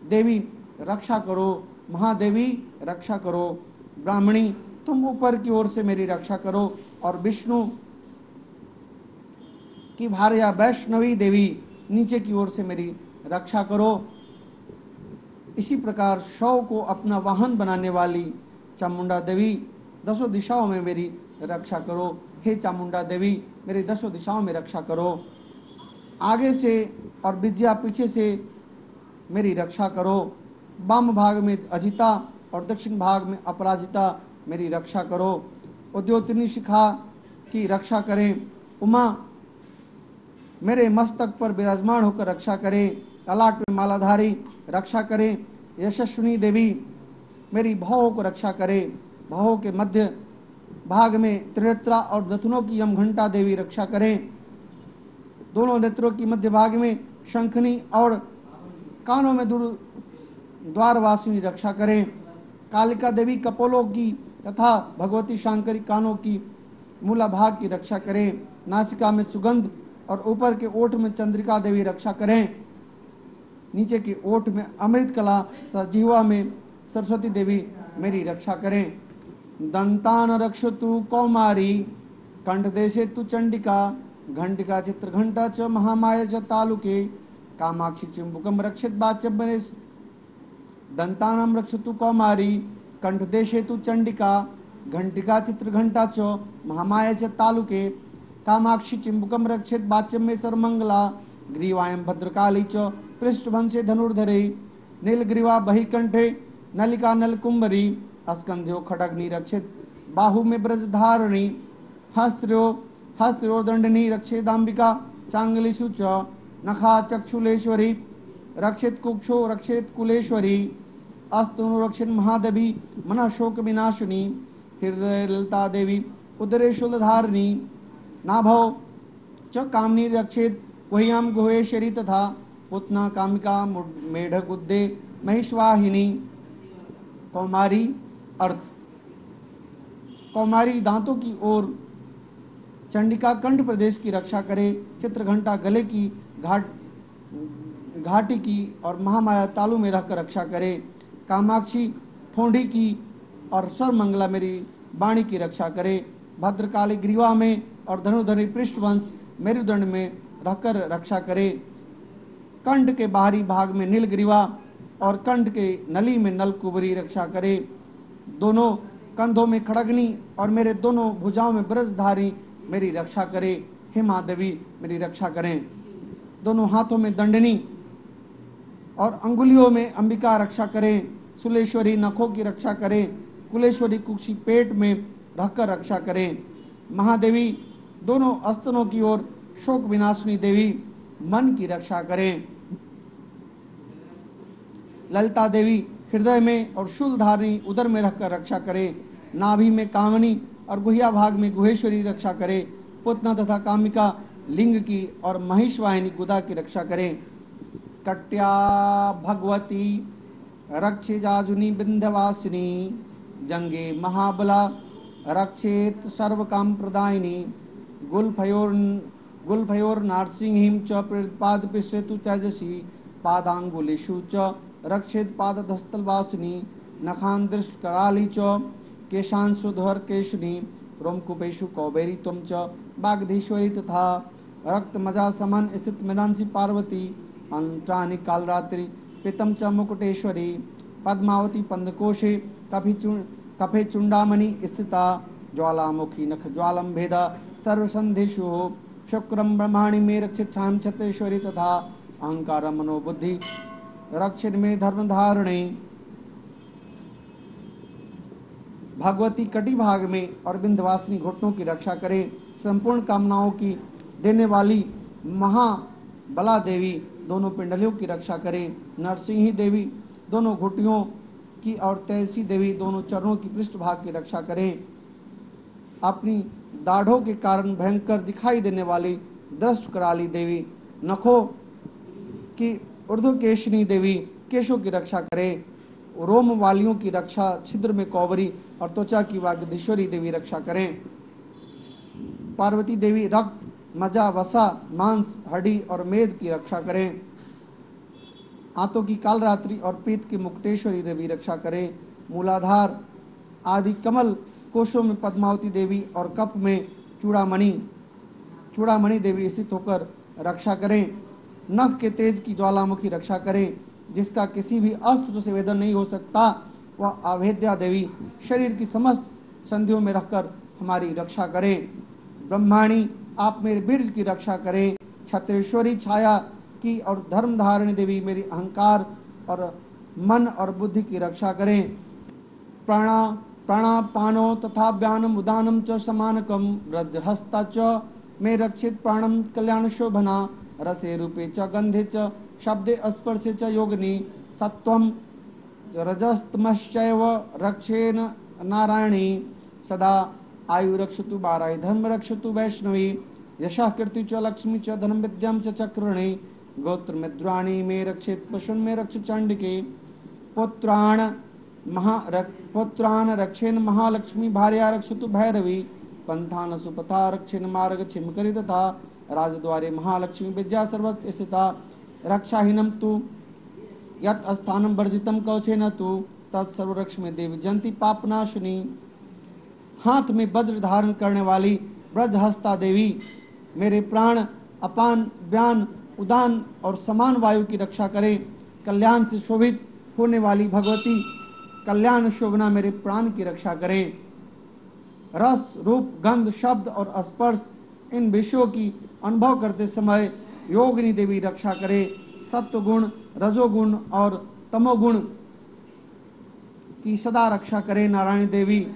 देवी रक्षा करो। महादेवी रक्षा करो। ब्राह्मणी तुम ऊपर की ओर से मेरी रक्षा करो और विष्णु की भार्या वैष्णवी देवी नीचे की ओर से मेरी रक्षा करो। इसी प्रकार शव को अपना वाहन बनाने वाली चामुंडा देवी दसों दिशाओं में मेरी रक्षा करो। हे चामुंडा देवी मेरी दसों दिशाओं में रक्षा करो। आगे से और विद्या पीछे से मेरी रक्षा करो। वाम भाग में अजिता और दक्षिण भाग में अपराजिता मेरी रक्षा करो। उद्योतनी शिखा की रक्षा करें। उमा मेरे मस्तक पर विराजमान होकर रक्षा करें। ललाट में मालाधारी रक्षा करें। यशस्विनी देवी मेरी भावों को रक्षा करे। भावों के मध्य भाग में त्रिनेत्रा और दथुनों की यमघंटा देवी रक्षा करें। दोनों नेत्रों की मध्य भाग में शंखनी और कानों में द्वारवासिनी रक्षा करें। कालिका देवी कपोलों की तथा भगवती शांकरी कानों की मूला भाग की रक्षा करें। नासिका में सुगंध और ऊपर के ओठ में चंद्रिका देवी रक्षा करें। नीचे के ओठ में अमृत कला तथा जिह्वा में सरस्वती देवी मेरी रक्षा करें। दंतान रक्षतु कौमारी कंठ देशे तु चंडिका घंटिका चित्र घंटा च महामाया च तालुके कामाक्षी चिंबुकम रक्षित बाच्यबने। दंतानम रक्षतु कौमारी कंठ देशे तु चंडिका घंटिका चित्र घंटा च महामाया च तालुके कामाक्षी चिंबुकम रक्षित बाच्यम में सर्वमंगला ग्रीवायम भद्रकाली च पृष्ठभंसे धनुर्धरे नीलग्रीवा बहिकंठे नलिका नलकुंभरी अस्कंध्यो खडग्नि रक्षित बाहु में ब्रजधारिणी हस्त्रोदंडनी रक्षेदांबिका चांगलिषु च नखा चक्षुलेश्वरी रक्षित कुक्षो रक्षित कुलेश्वरी अस्तु रक्षित महादेवी मन शोक विनाशिनी हृदय ललिता देवी उदरे शूलधारिणी नाभव च कामनी रक्षित वह्याम गुहेश्वरी तथा पुतना कामिका मेढकुद्दे महिषवाहिनी। कौमारी अर्थ कौमारी दांतों की ओर चंडिका कंठ प्रदेश की रक्षा करे। चित्रघंटा गले की घाटी की और महामाया तालु में रहकर रक्षा करे। कामाक्षी ठोंडी की और सर्वमंगला मेरी वाणी की रक्षा करे। भद्रकाली ग्रीवा में और धनुधरी पृष्ठवंश मेरुदंड में रहकर रक्षा करे। कंठ के बाहरी भाग में नीलग्रीवा और कंठ के नली में नलकुबरी रक्षा करे। दोनों कंधों में खड़गनी और मेरे दोनों भुजाओं में ब्रजधारी मेरी रक्षा करे। हे महादेवी मेरी रक्षा करें। दोनों हाथों में दंडनी और अंगुलियों में अंबिका रक्षा करें। सुलेश्वरी नखों की रक्षा करें। कुलेश्वरी कुक्षी पेट में रहकर रक्षा करें। महादेवी दोनों स्तनों की ओर शोक विनाशिनी देवी मन की रक्षा करें। ललिता देवी हृदय में और शूलधारिणी उदर में रहकर रक्षा करे। नाभि में कामनी और गुहिया भाग में गुहेश्वरी रक्षा करे। पुतना तथा कामिका लिंग की और महिषवाहिनी गुदा की रक्षा करें। कट्या भगवती रक्षे जाजुनी विंध्यवासिनी जंगे महाबला रक्षेत सर्व काम प्रदायिनी गुलफयोर नारसिंहिम च पाद पिश्रेतु तेजसी पादांगुलिषु च रक्षेत पादधस्तलवासिनी नखान दृष्ट कराली च केशांशुधर केशनी रोमकुपेशु कौबेरी तुम च बागधीश्वरी तथा रक्त मजा समन स्थित मेदांसी पार्वती अंत्रानि कालरात्रि पितम च मुकुटेश्वरी पद्मावती पंदकोशे कफे चुंडामणि स्थिता ज्वालामुखी नख ज्वालम भेदा सर्वसंधिषु शुक्रम ब्रह्माणि में रक्षित छाम छत्रेश्वरी तथा अहंकार मनोबुद्धि रक्षित में धर्म धारणे। भगवती कटी भाग में और विंध्यवासिनी घुटनों की रक्षा करे। संपूर्ण कामनाओं की देने वाली महाबला देवी दोनों पिंडलियों की रक्षा करे। नरसिंही देवी दोनों घुटियों की और तैसी देवी दोनों चरणों की पृष्ठ भाग की रक्षा करें। अपनी दाढ़ों के कारण भयंकर दिखाई देने वाली दृष्ट कराली देवी नखों की ऊर्ध्वकेशिनी देवी केशों की रक्षा करे। रोम वालियों की रक्षा छिद्र में कौवरी और त्वचा की वागधीश्वरी देवी रक्षा करें। पार्वती देवी रक्त मजा, वसा, मांस, हड्डी और मेद की रक्षा करें। आंतों की कालरात्रि और पीत की मुक्तेश्वरी देवी रक्षा करें। मूलाधार आदि कमल कोशों में पद्मावती देवी और कप में चूड़ामणि देवी स्थित होकर रक्षा करें। नख के तेज की ज्वालामुखी रक्षा करें। जिसका किसी भी अस्त्र से वेदन नहीं हो सकता, वह अभेद्या देवी शरीर की समस्त संधियों में रहकर हमारी रक्षा करें। ब्रह्माणी आप मेरे बीर्ज की रक्षा करें। छत्रेश्वरी छाया की और धर्म धारिणी देवी मेरी अहंकार और मन और बुद्धि की रक्षा करें। प्राणापानो तथा व्यानम उदानम च समानकम व्रजहस्ता च मे रक्षित प्राणम कल्याण शोभना रसे रूपे च गंधे च शब्दे स्पर्शे च योगिनी सत्वम रजस्तमश्चैव रक्षेन नारायणी सदा आयु रक्षतु बाराय धर्म रक्षतु वैष्णवी यशः कीर्ति च लक्ष्मी च धर्म विद्याम च चक्रणी गोत्र मिद्राणी मे रक्षित पशुन में रक्ष चंडिके पुत्रान रक्षेन महालक्ष्मी भार्या रक्षतु भैरवी पंथान सुपथा रक्षेन मार्ग छिमकरी तथा राजद्वारे महालक्ष्मी विद्या सर्वत्र स्थिता रक्षाहीनम तु यत् स्थानम वर्जितम कवचेन तु तत्सर्वरक्ष्मी देवी जयंती पापनाशिनी। हाथ में वज्र धारण करने वाली ब्रजहस्ता देवी मेरे प्राण अपान व्यान उदान और समान वायु की रक्षा करें। कल्याण से शोभित होने वाली भगवती कल्याण शोभना मेरे प्राण की रक्षा करें। रस रूप गंध शब्द और स्पर्श इन विषयों की अनुभव करते समय योगिनी देवी रक्षा करे। सत्व गुण रजोगुण और तमोगुण की सदा रक्षा करे। नारायणी देवी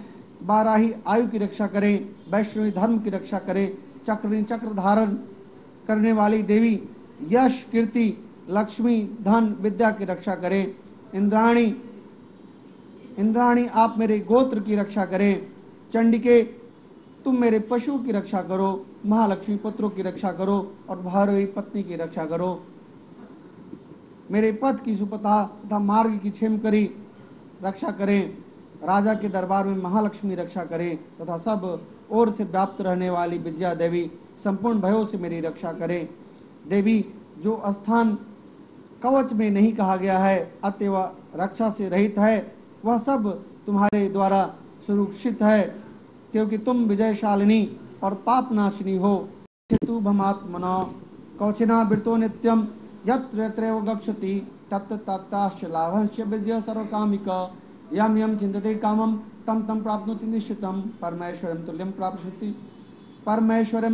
बाराही आयु की रक्षा करे। वैष्णवी धर्म की रक्षा करे। चक्र धारण करने वाली देवी यश कीर्ति लक्ष्मी धन विद्या की रक्षा करे। इंद्राणी आप मेरे गोत्र की रक्षा करें। चंडिके तुम मेरे पशु की रक्षा करो। महालक्ष्मी पुत्रों की रक्षा करो और भैरवी पत्नी की रक्षा करो। मेरे पद की सुपथा तथा मार्ग की क्षेमकरी रक्षा करें। राजा के दरबार में महालक्ष्मी रक्षा करें तथा सब ओर से व्याप्त रहने वाली विजया देवी संपूर्ण भयों से मेरी रक्षा करें। देवी जो स्थान कवच में नहीं कहा गया है अतएव रक्षा से रहित है, वह सब तुम्हारे द्वारा सुरक्षित है, क्योंकि तुम विजयशालिनी और पापनाशिनी हो। तु भमात्मना कौचिना वृतो नित्यम यत्र यत्रैव गच्छति तत्र तत्राश्च लाभश्च विजय सर्वकामिक यम यम चिंतते कामम तम तम प्राप्नोति निश्चितम परमेश्वरं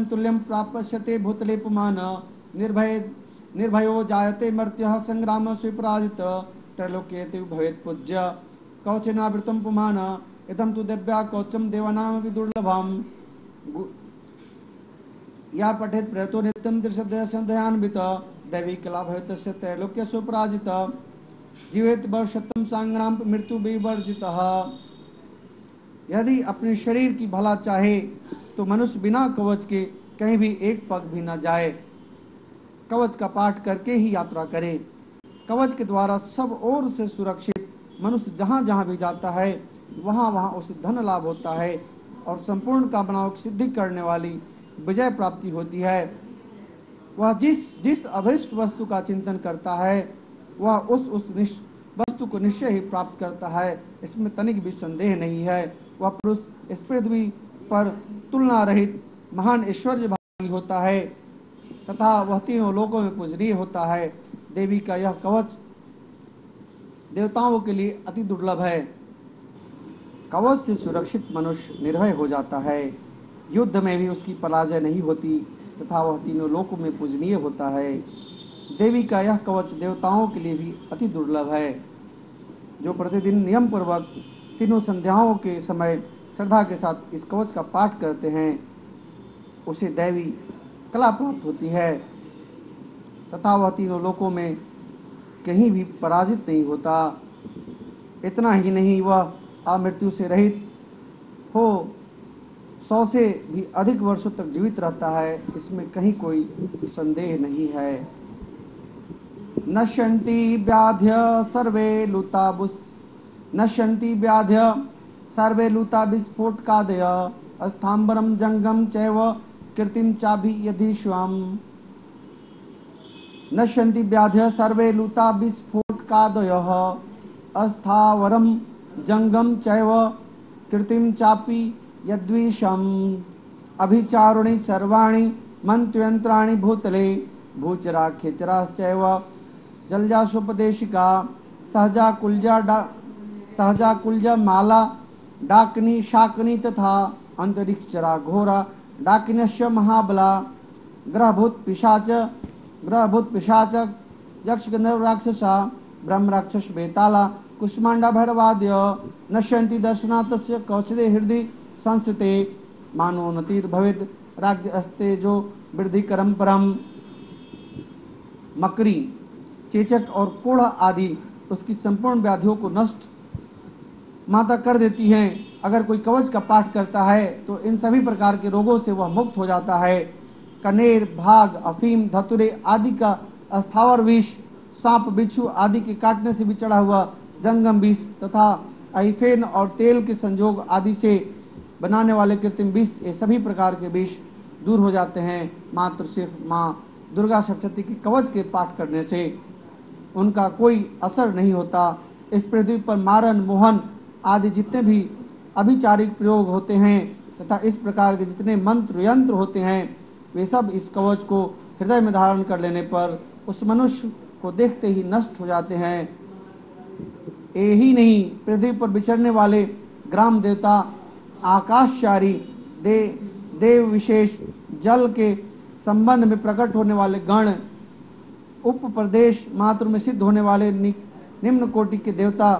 तुल्यं प्राप्स्यते भूतले पुमान निर्भयो जायते मर्त्यः संग्राम स्विपराजित त्रैलोक्येति भवेत् पूज्य कौचनावृतं पुमान इदं तु दिव्या कौचम देवानामपि दुर्लभम या पठेत प्रयतो नित्यं दृश्यदयान्वित दैवी कला भवेतस्य त्रैलोक्य सुपराजित जीवेत वर्षतम संग्राम मृत्यु विवर्जितः। यदि अपने शरीर की भला चाहे तो मनुष्य बिना कवच के कहीं भी एक पग भी न जाए। कवच का पाठ करके ही यात्रा करे। कवच के द्वारा सब ओर से सुरक्षित मनुष्य जहाँ जहाँ भी जाता है वहाँ वहाँ उसे धन लाभ होता है और संपूर्ण कामनाओं की सिद्धि करने वाली विजय प्राप्ति होती है। वह जिस अभीष्ट वस्तु का चिंतन करता है वह उस वस्तु को निश्चय ही प्राप्त करता है, इसमें तनिक भी संदेह नहीं है। वह पुरुष इस पृथ्वी पर तुलना रहित महान ऐश्वर्यभागी होता है तथा वह तीनों लोकों में पूजनीय होता है। देवी का यह कवच देवताओं के लिए अति दुर्लभ है। कवच से सुरक्षित मनुष्य निर्भय हो जाता है, युद्ध में भी उसकी पराजय नहीं होती तथा वह तीनों लोकों में पूजनीय होता है। देवी का यह कवच देवताओं के लिए भी अति दुर्लभ है। जो प्रतिदिन नियम पूर्वक तीनों संध्याओं के समय श्रद्धा के साथ इस कवच का पाठ करते हैं उसे दैवी कला प्राप्त होती है तथा वह तीनों लोकों में कहीं भी पराजित नहीं होता। इतना ही नहीं, वह अमृत्यु से रहित हो 100 से भी अधिक वर्षों तक जीवित रहता है, इसमें कहीं कोई संदेह नहीं है। नश्यन्ति व्याध्य सर्वे लुता विस्फोटकादय स्थाम्बरम जंगम चैव कीर्तिम चाभि यदि स्वम नश्यन्ति व्याध्य सर्वे लूता विस्फोटकादयः अस्थावरम जंगम चैव कीर्तिम चापि यद्विषम अभिचारुणी सर्वाणि मंत्रयंत्राणि भूतले भूचरा खेचराश्चैव जलजासोपदेशिका सहजा कुलजा माला डाकिनी शाकिनी तथा अंतरिक्षरा घोरा डाकिनश्च महाबला ग्रहभूत पिशाच यक्ष गंधर्व राक्षसा ब्रह्म राक्षस बेताला कुष्मांडा भैरवाद्य नश्यन्ति दर्शनातस्य कौशले हृदय संस्थिते मानोन्नतिर्भवेत् राज्य अस्ते जो वृद्धि करम परम। मकड़ी, चेचक और कोढ़ आदि उसकी संपूर्ण व्याधियों को नष्ट माता कर देती हैं। अगर कोई कवच का पाठ करता है तो इन सभी प्रकार के रोगों से वह मुक्त हो जाता है। कनेर, भाग, अफीम, धतुरे आदि का अस्थावर विष, सांप, बिच्छू आदि के काटने से भी चढ़ा हुआ जंगम विष तथा अहिफेन और तेल के संयोग आदि से बनाने वाले कृत्रिम विष, ये सभी प्रकार के विष दूर हो जाते हैं मात्र सिर्फ माँ दुर्गा सप्तशती के कवच के पाठ करने से। उनका कोई असर नहीं होता। इस पृथ्वी पर मारन, मोहन आदि जितने भी अभिचारिक प्रयोग होते हैं तथा इस प्रकार के जितने मंत्र यंत्र होते हैं वे सब इस कवच को हृदय में धारण कर लेने पर उस मनुष्य को देखते ही नष्ट हो जाते हैं। यही नहीं, पृथ्वी पर विचरने वाले ग्राम देवता, आकाशचारी देव विशेष, जल के संबंध में प्रकट होने वाले गण, उप प्रदेश मात्र में सिद्ध होने वाले निम्न कोटि के देवता,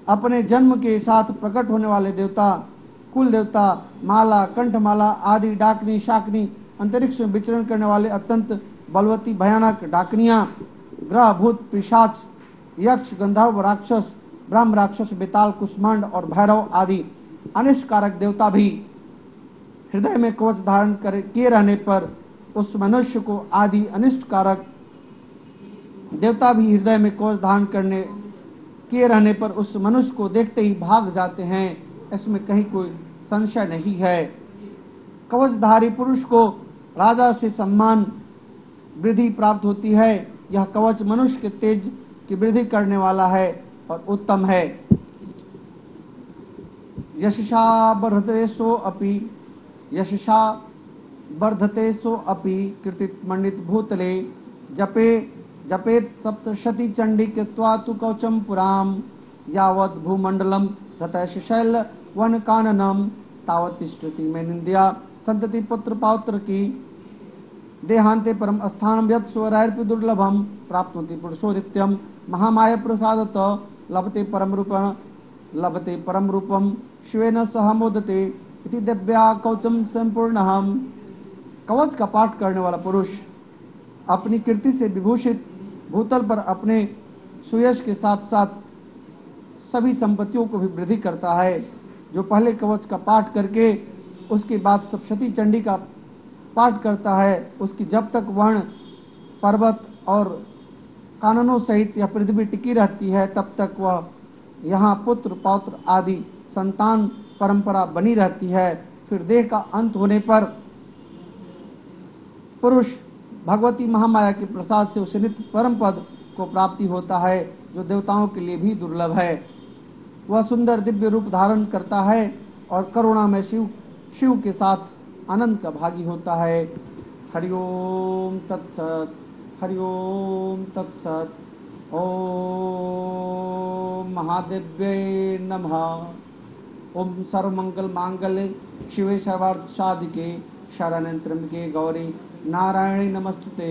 अपने जन्म के साथ प्रकट होने वाले देवता, कुल देवता, माला, कंठमाला आदि डाकनी, शाकनी, अंतरिक्ष में विचरण करने वाले अत्यंत बलवती भयानक डाकनियां, ग्रह, भूत, पिशाच, यक्ष, गंधर्व, राक्षस, ब्रह्म राक्षस, बेताल, कुष्मांड और भैरव आदि अनिष्टकारक देवता भी हृदय में कवच धारण किए रहने पर उस मनुष्य को आदि अनिष्टकारक देवता भी हृदय में कवच धारण किए रहने पर उस मनुष्य को देखते ही भाग जाते हैं। इसमें कहीं कोई संशय नहीं है। कवचधारी पुरुष को राजा से सम्मान वृद्धि प्राप्त होती है। यह कवच मनुष्य के तेज की वृद्धि करने वाला है और उत्तम है। यशसा वर्धते सो अपि कीर्तित मंडित भूतले जपेत सप्तशती चंडी कृत्वा तु कवचम पुराम यावत् भूमंडलम ततः शैल वन काननम तावत् तिष्ठति में निंदिया संतति पुत्र पौत्र की देहांते परम स्थानम यत् स्वरैर्पि दुर्लभम प्राप्नोति पुरुषोदित्यम महामाया प्रसादत लभते परम रूपम शिवेन सह मोदते इति दिव्या कवचम संपूर्णहम। कवच का पाठ करने वाला पुरुष अपनी कीर्ति से विभूषित भूतल पर अपने सुयश के साथ साथ सभी संपत्तियों को भी वृद्धि करता है। जो पहले कवच का पाठ करके उसके बाद सप्तशती चंडी का पाठ करता है, उसकी जब तक वर्ण, पर्वत और काननों सहित यह पृथ्वी टिकी रहती है तब तक वह यहाँ पुत्र पौत्र आदि संतान परंपरा बनी रहती है। फिर देह का अंत होने पर पुरुष भगवती महामाया के प्रसाद से उसे नित्य परम पद को प्राप्ति होता है, जो देवताओं के लिए भी दुर्लभ है। वह सुंदर दिव्य रूप धारण करता है और करुणा में शिव के साथ आनंद का भागी होता है। हरिओम तत्सत, हरिओम तत्सत। ओम महादेव्ये नमः। ओम सर्वमंगल मांगल्ये शिवे सर्वार्थ साधिके शरण्ये त्र्यंबके गौरी नारायणी नमस्तुते।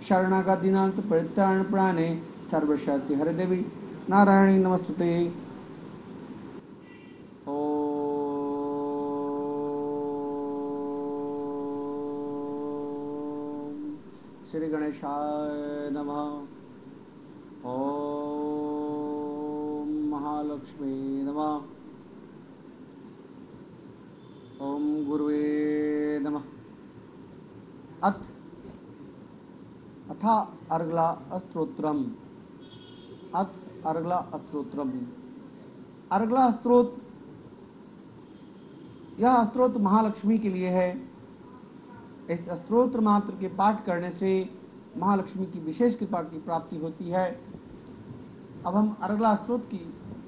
शरणागतिनाथ परित्राण प्राणे सर्वशक्ति हरे देवी नारायणी नमस्तुते। श्री गणेशाय नमः। ओम महालक्ष्मी नमः। ओम गुरुवे नमः। अथा अर्गला स्तोत्रम। अर्गला स्तोत्र, यह स्तोत्र महालक्ष्मी के लिए है। इस स्तोत्र मात्र के पाठ करने से महालक्ष्मी की विशेष कृपा की प्राप्ति होती है। अब हम अर्गला स्तोत्र की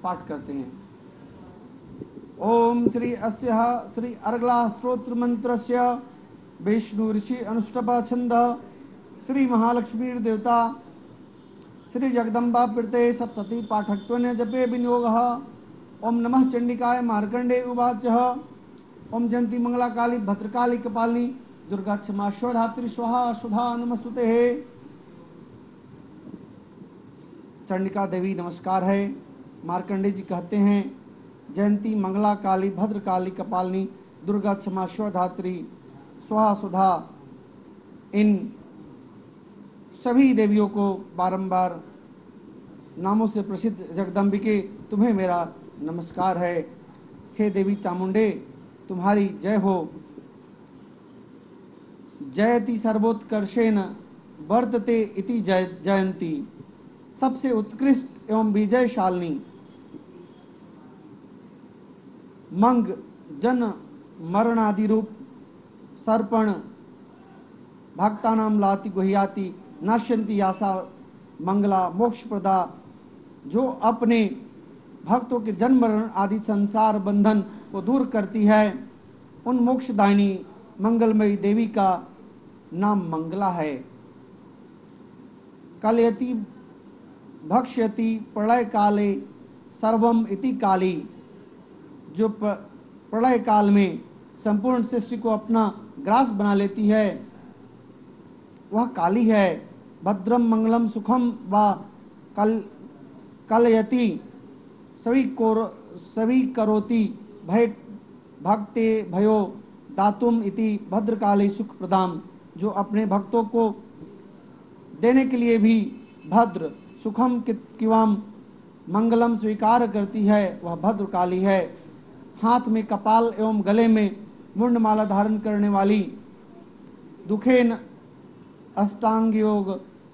पाठ करते हैं। ओम श्री अस्यः श्री अर्गला स्तोत्र मंत्रस्य विष्णु ऋषि अनुष्टभ छंद श्री महालक्ष्मी देवता श्री जगदम्बा प्रीते सप्तति पाठक्त्वन्य जपे विनियोगः। ओम नमः चंडिकाय मार्कंडे उवाच। ओम जयंती मंगला काली भद्रकाली कपालिनी दुर्गा क्षमा स्वधात्री स्वाहा सुधा नमस्तुते। चंडिका देवी नमस्कार है। मार्कंडे जी कहते हैं जयंती मंगला काली भद्रकाली कपालिनी दुर्गा क्षमा स्वधात्री स्वाहा सुधा, इन सभी देवियों को बारंबार नामों से प्रसिद्ध जगदम्बिके तुम्हें मेरा नमस्कार है। हे देवी चामुंडे तुम्हारी जय हो। जयति सर्वोत्कर्षेण वर्तते इति जयंती, सबसे उत्कृष्ट एवं विजयशालिनी। मंग जन मरणादि रूप सर्पण भक्तानाम लाति गुह्याति नाश्यंती यासा मंगला मोक्ष प्रदा, जो अपने भक्तों के जन्म मरण आदि संसार बंधन को दूर करती है, उन मोक्षदायिनी मंगलमयी देवी का नाम मंगला है। कलयति भक्ष्यति प्रलय काले सर्वम इति काली, जो प्रलय काल में संपूर्ण सृष्टि को अपना ग्रास बना लेती है, वह काली है। भद्रम मंगलम सुखम व कलयति सभी करोति भय भक्ते भयो दातुम इति भद्रकाली सुख प्रदाम, जो अपने भक्तों को देने के लिए भी भद्र सुखम किवाम मंगलम स्वीकार करती है, वह भद्रकाली है। हाथ में कपाल एवं गले में मुंडमाला धारण करने वाली, दुखेन अष्टांग योग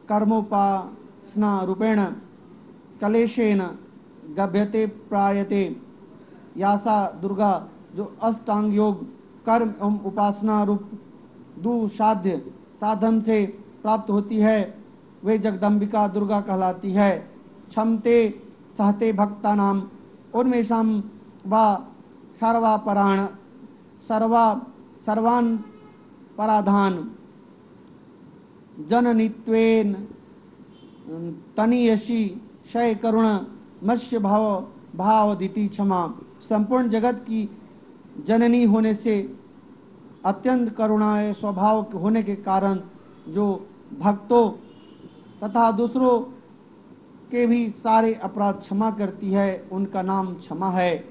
कर्मोपासना रूपेण कलेशेन गभ्यते प्रायते यासा दुर्गा, जो अष्टांग योग कर्म एवं उपासना रूप दुसाध्य साधन से प्राप्त होती है, वे जगदम्बिका दुर्गा कहलाती है। क्षमते सहते भक्ता नाम उन्मेषाम व सर्वापराण सर्वान पराधान जननित्वेन तनीयशी शय करुण मत्स्य भावदिति क्षमा, संपूर्ण जगत की जननी होने से अत्यंत करुणामय स्वभाव होने के कारण जो भक्तों तथा दूसरों के भी सारे अपराध क्षमा करती है, उनका नाम क्षमा है।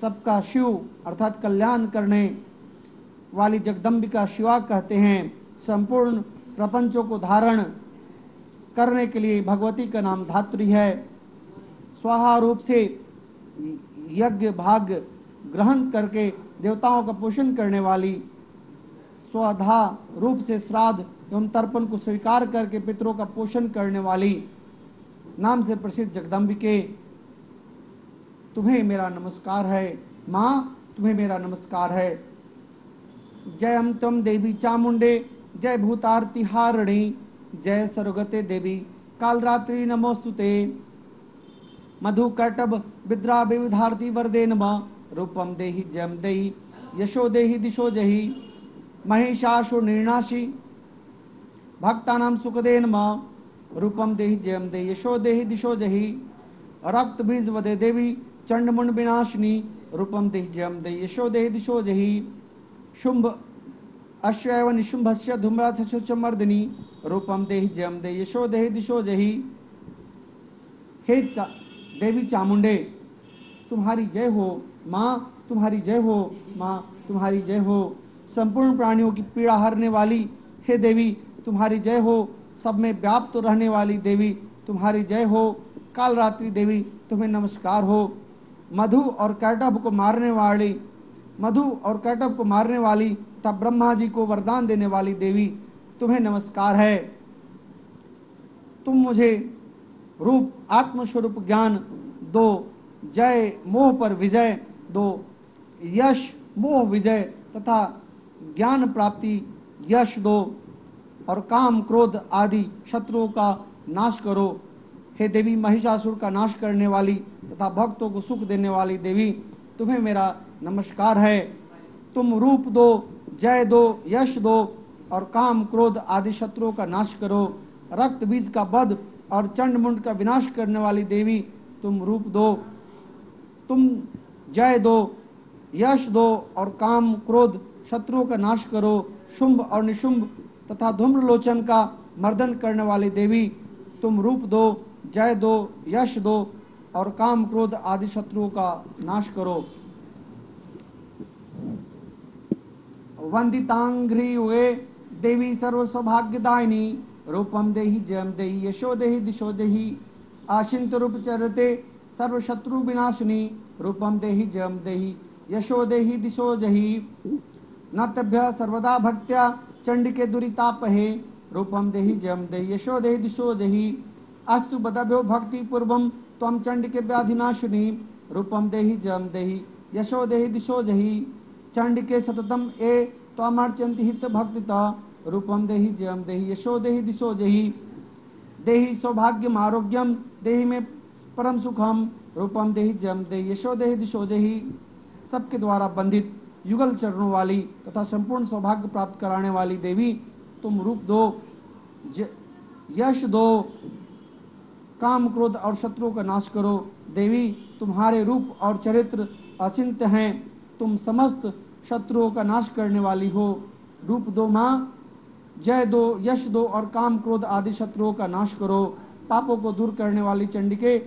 सबका शिव अर्थात कल्याण करने वाली जगदम्बिका शिवा कहते हैं। संपूर्ण प्रपंचों को धारण करने के लिए भगवती का नाम धात्री है। स्वाहा रूप से यज्ञ भाग ग्रहण करके देवताओं का पोषण करने वाली, स्वधा रूप से श्राद्ध एवं तर्पण को स्वीकार करके पितरों का पोषण करने वाली नाम से प्रसिद्ध जगदम्बिके तुम्हें मेरा नमस्कार है। माँ तुम्हें मेरा नमस्कार है। जय हम तम देवी चामुंडे जय भूतारती हारिणी जय सर्वगते देवी कालरात्रि नमोस्तुते। मधु कर्टभ विद्रा विविधारती वरदे नमः रूपम देहि जयम देहि यशो देहि दिशो जहि महिषासुर निर्नाशी भक्तानां सुखदे नमः रूपम देहि जयम देहि यशो देहि दिशो जहि रक्त बीज वदे देवी चंडमुंड विनाशिनी रूपम देहि जयम देहि यशो देहि दिशो जहि शुंभ अश्वैव निशुंभस्य धूम्राक्षमर्दिनी रूपम देहि जयम देहि यशो देहि दिशो जहि। हे देवी चामुंडे तुम्हारी जय हो। माँ तुम्हारी जय हो। माँ तुम्हारी जय हो। संपूर्ण प्राणियों की पीड़ा हरने वाली हे देवी तुम्हारी जय हो। सब में व्याप्त रहने वाली देवी तुम्हारी जय हो। काल रात्रि देवी तुम्हें नमस्कार हो। मधु और कैटभ को मारने वाली तथा ब्रह्मा जी को वरदान देने वाली देवी तुम्हें नमस्कार है। तुम मुझे रूप आत्मस्वरूप ज्ञान दो, जय मोह पर विजय दो, यश मोह विजय तथा ज्ञान प्राप्ति यश दो और काम क्रोध आदि शत्रुओं का नाश करो। हे देवी महिषासुर का नाश करने वाली तथा भक्तों को सुख देने वाली देवी, तुम्हें मेरा नमस्कार है। तुम रूप दो, जय दो, यश दो और काम क्रोध आदि शत्रुओं का नाश करो। रक्त बीज का वध और चंड मुंड का विनाश करने वाली देवी, तुम रूप दो, तुम जय दो, यश दो और काम क्रोध शत्रुओं का नाश करो। शुंभ और निशुंभ तथा धूम्रलोचन का मर्दन करने वाली देवी, तुम रूप दो, जय दो, यश दो और काम क्रोध आदि शत्रुओं का नाश करो। वंदितांघ्रि हुए देवी सर्व सौभाग्यदायिनी, रूपम देहि जयम देहि यशो देहि दिशो देहि। आशिंत रूप चरते सर्व शत्रु विनाशिनी, रूपम देहि जयम देहि यशो देहि दिशो जहि। नतभ्य सर्वदा भक्त्या चंडिके दुरितापहे, रूपम देहि जयम देहि यशो देहि दिशो जहि। अस्तु बदभ्यो भक्ति पूर्वम त्वं चंडिके व्याधिनाशिनी, रूपम देहि जयम देहि यशो देहि दिशो जहि। चंडिके सततम ए त्वमर्चन्ति हित भक्तिता, रूपम देहि जयम देहि यशो देहि दिशो जहि। देहि सौभाग्यम आरोग्यम देहि में परम सुखम, रूपम देहि जयम देहि यशो देहि दिशो जहि। सबके द्वारा बंधित युगल चरणों वाली तथा संपूर्ण सौभाग्य प्राप्त कराने वाली देवी, तुम रूप दो, यश दो, काम क्रोध और शत्रुओं का नाश करो। देवी, तुम्हारे रूप और चरित्र अचिंत्य हैं, तुम समस्त शत्रुओं का नाश करने वाली हो। रूप दो माँ, जय दो, यश दो और काम क्रोध आदि शत्रुओं का नाश करो। पापों को दूर करने वाली चंडिके,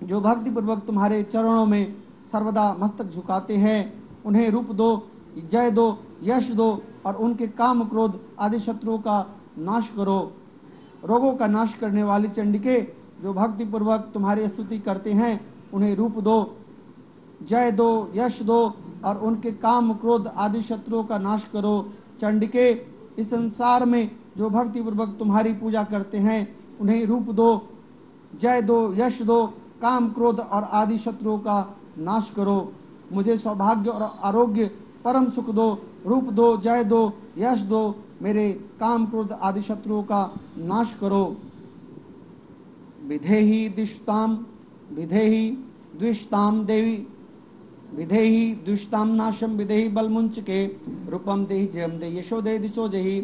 जो भक्ति पूर्वक तुम्हारे चरणों में सर्वदा मस्तक झुकाते हैं, उन्हें रूप दो, जय दो, यश दो और उनके काम क्रोध आदि शत्रुओं का नाश करो। रोगों का नाश करने वाली चंडिके, जो भक्ति पूर्वक तुम्हारी स्तुति करते हैं, उन्हें रूप दो, जय दो, यश दो और उनके काम क्रोध आदि शत्रुओं का नाश करो। चंडिके, इस संसार में जो भक्ति पूर्वक तुम्हारी पूजा करते हैं, उन्हें रूप दो, जय दो, यश दो, काम क्रोध और आदि शत्रुओं का नाश करो। मुझे सौभाग्य और आरोग्य परम सुख दो। रूप दो, जय दो, यश दो, मेरे काम क्रोध आदि शत्रुओं का नाश करो। विधेहि दिष्टाम विधेहि द्विष्टाम देवी, विधेहि दुष्टाम नाशम विधेहि बलमुंचके, रूपम देहि जयम देहि यशो देहि दिशो जहि।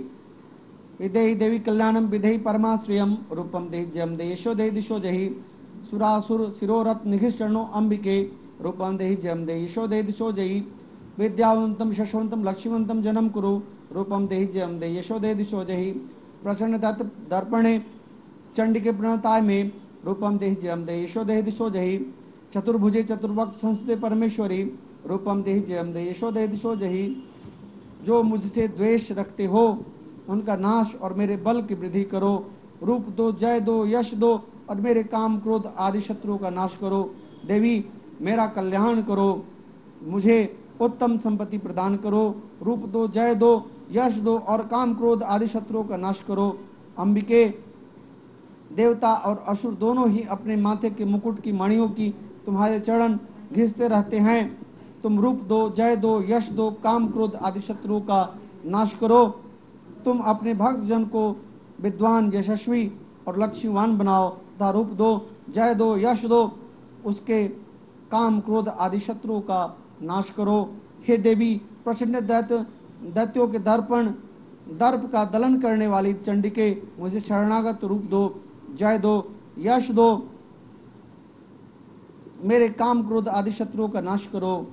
विधेहि देवी कल्याणम विधेहि परमाश्रयम, रूपम देहि जयम देहि यशो देहि दिशो जहि। सुरासुर शिरोरथ निघिष्टनो अंबिके, रूपम देहि जयम देहि यशो देहि दिशो जहि। विद्यावंतम शशवंतम लक्ष्मीवंतम जन्म कुरु, रूपम देहि जयम देहि यशो देहि दिशो जहि। प्रसन्न दर्पणे चंडिके प्रणताय में, रूपम देहि जयम देहि यशो देहि दिशो जहि। चतुर्भुजे चतुर्वक्त संस्थिते परमेश्वरी, रूपम देहि जयम देहि यशो देहि दिशो जहि। जो मुझसे द्वेष रखते हो, उनका नाश और मेरे बल की वृद्धि करो। रूप दो, जय दो, यश दो और मेरे काम क्रोध आदि शत्रुओं का नाश करो। देवी, मेरा कल्याण करो, मुझे उत्तम संपत्ति प्रदान करो। रूप दो, जय दो, यश दो और काम क्रोध आदि शत्रुओं का नाश करो। अंबिके, देवता और असुर दोनों ही अपने माथे के मुकुट की मणियों की तुम्हारे चरण घिसते रहते हैं। तुम रूप दो, जय दो, यश दो, काम क्रोध आदि शत्रुओं का नाश करो। तुम अपने भक्त जन को विद्वान, यशस्वी और लक्ष्मीवान बनाओ तथा रूप दो, जय दो, यश दो, उसके काम क्रोध आदि शत्रुओं का नाश करो। हे देवी, प्रचंड दैत्यों के दर्प का दलन करने वाली चंडिके, मुझे शरणागत रूप दो, जय दो, यश दो, मेरे काम क्रोध आदि शत्रुओं का नाश करो।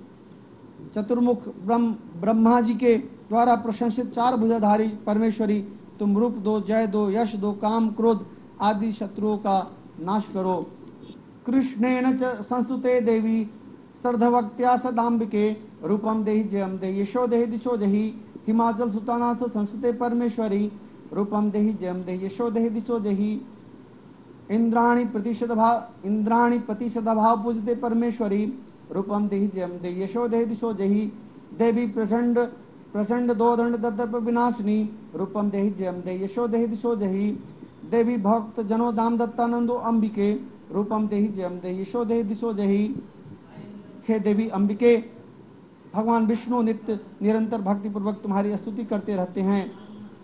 चतुर्मुख ब्रह्मा जी के द्वारा प्रशंसित चार भुजाधारी परमेश्वरी, तुम रूप दो, जय दो, यश दो, काम क्रोध आदि शत्रुओं का नाश करो। कृष्णेन च संस्तुते देवी सर्धभक्त्या सदाम्बिके, रूपम देहि जयम देहि यशो देहि दिशो जहि। हिमाचल सुतानाथ संस्तुते परमेश्वरी, रूपम देहि जयम देहि यशो देहि दिशो जहि। इंद्राणी प्रतिशत भाव पूजते परमेश्वरी, रूपम देहि जयम देहि यशो देहि दिशो जहि। देवी प्रचंड दो दंड दर्प विनाशिनी, रूपम देहि जयम देहि यशो देहि दिशो जहि। देवी भक्त जनो दाम दत्तानंदो अंबिके, रूपम देहि जयम देहि यशो देहि दिशो जहि। हे देवी अंबिके, भगवान विष्णु नित्य निरंतर भक्ति पूर्वक तुम्हारी स्तुति करते रहते हैं।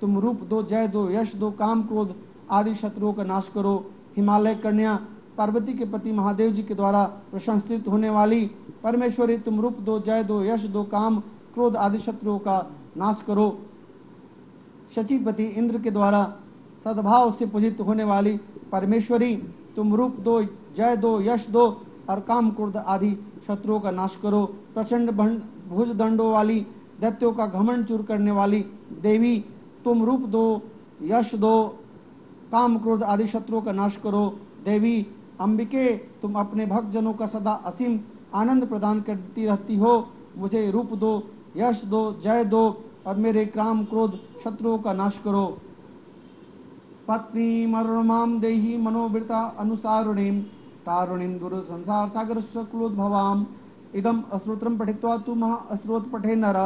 तुम रूप दो, जय दो, यश दो, काम क्रोध आदि शत्रुओं का नाश करो। हिमालय कन्या पार्वती के पति महादेव जी के द्वारा प्रशंसित होने वाली परमेश्वरी, तुम रूप दो, जय दो, यश दो, काम क्रोध आदि शत्रुओं का नाश करो। शचीपति इंद्र के द्वारा सद्भाव से पूजित होने वाली परमेश्वरी, तुम रूप दो, जय दो, यश दो और काम क्रोध आदि शत्रुओं का नाश करो। प्रचंड भुज दंडों वाली दैत्यों का घमंड चूर करने वाली देवी, तुम रूप दो, यश दो, काम क्रोध आदि शत्रुओं का नाश करो। देवी अंबिके, तुम अपने भक्तजनों का सदा असीम आनंद प्रदान करती रहती हो। मुझे रूप दो, यश दो, जय दो और मेरे काम क्रोध शत्रुओं का नाश करो। पत्नी मरुणमाम देहि मनोवृता अनुसारुणीम तारुणीम दूर संसार सागर क्लोद्भवाम। इदम अस्त्रोत्रम पठित्वा तु महा अस्त्रोत पठे नर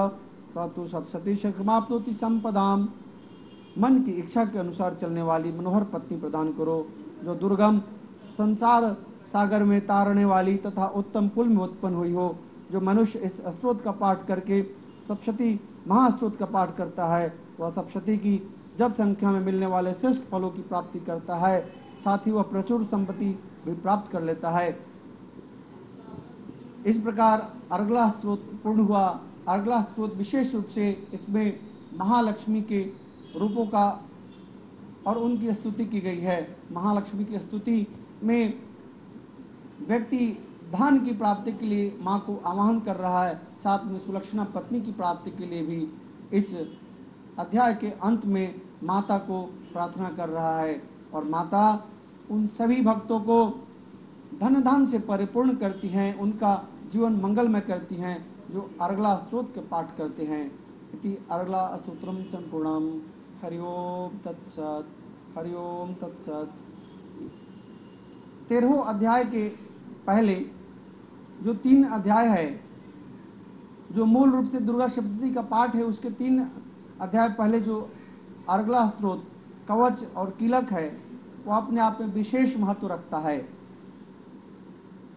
स तु सप्तशती शक्रमाप्नोति संपदाम। मन की इच्छा के अनुसार चलने वाली मनोहर पत्नी प्रदान करो, जो दुर्गम संसार सागर में तारने वाली तथा उत्तम कुल में उत्पन्न हुई हो। जो मनुष्य इस स्त्रोत का पाठ करके सप्तशती महास्त्रोत का पाठ करता है, वह सप्तशती की जब संख्या में मिलने वाले श्रेष्ठ फलों की प्राप्ति करता है, साथ ही वह प्रचुर संपत्ति भी प्राप्त कर लेता है। इस प्रकार अर्गला स्त्रोत पूर्ण हुआ। अर्गला स्त्रोत विशेष रूप से इसमें महालक्ष्मी के रूपों का और उनकी स्तुति की गई है। महालक्ष्मी की स्तुति में व्यक्ति धन की प्राप्ति के लिए माँ को आवाहन कर रहा है, साथ में सुलक्षणा पत्नी की प्राप्ति के लिए भी इस अध्याय के अंत में माता को प्रार्थना कर रहा है। और माता उन सभी भक्तों को धन धान से परिपूर्ण करती हैं, उनका जीवन मंगलमय करती हैं जो अर्गला स्त्रोत के पाठ करते हैं। इति अर्गला स्तोत्रम संपूर्णम। हरि ओम तत्सत, हरि ओम तत्सत। 13वें अध्याय के पहले जो 3 अध्याय है, जो मूल रूप से दुर्गा सप्तशती का पाठ है, उसके 3 अध्याय पहले जो अर्गला स्त्रोत, कवच और कीलक है, वो अपने आप में विशेष महत्व रखता है।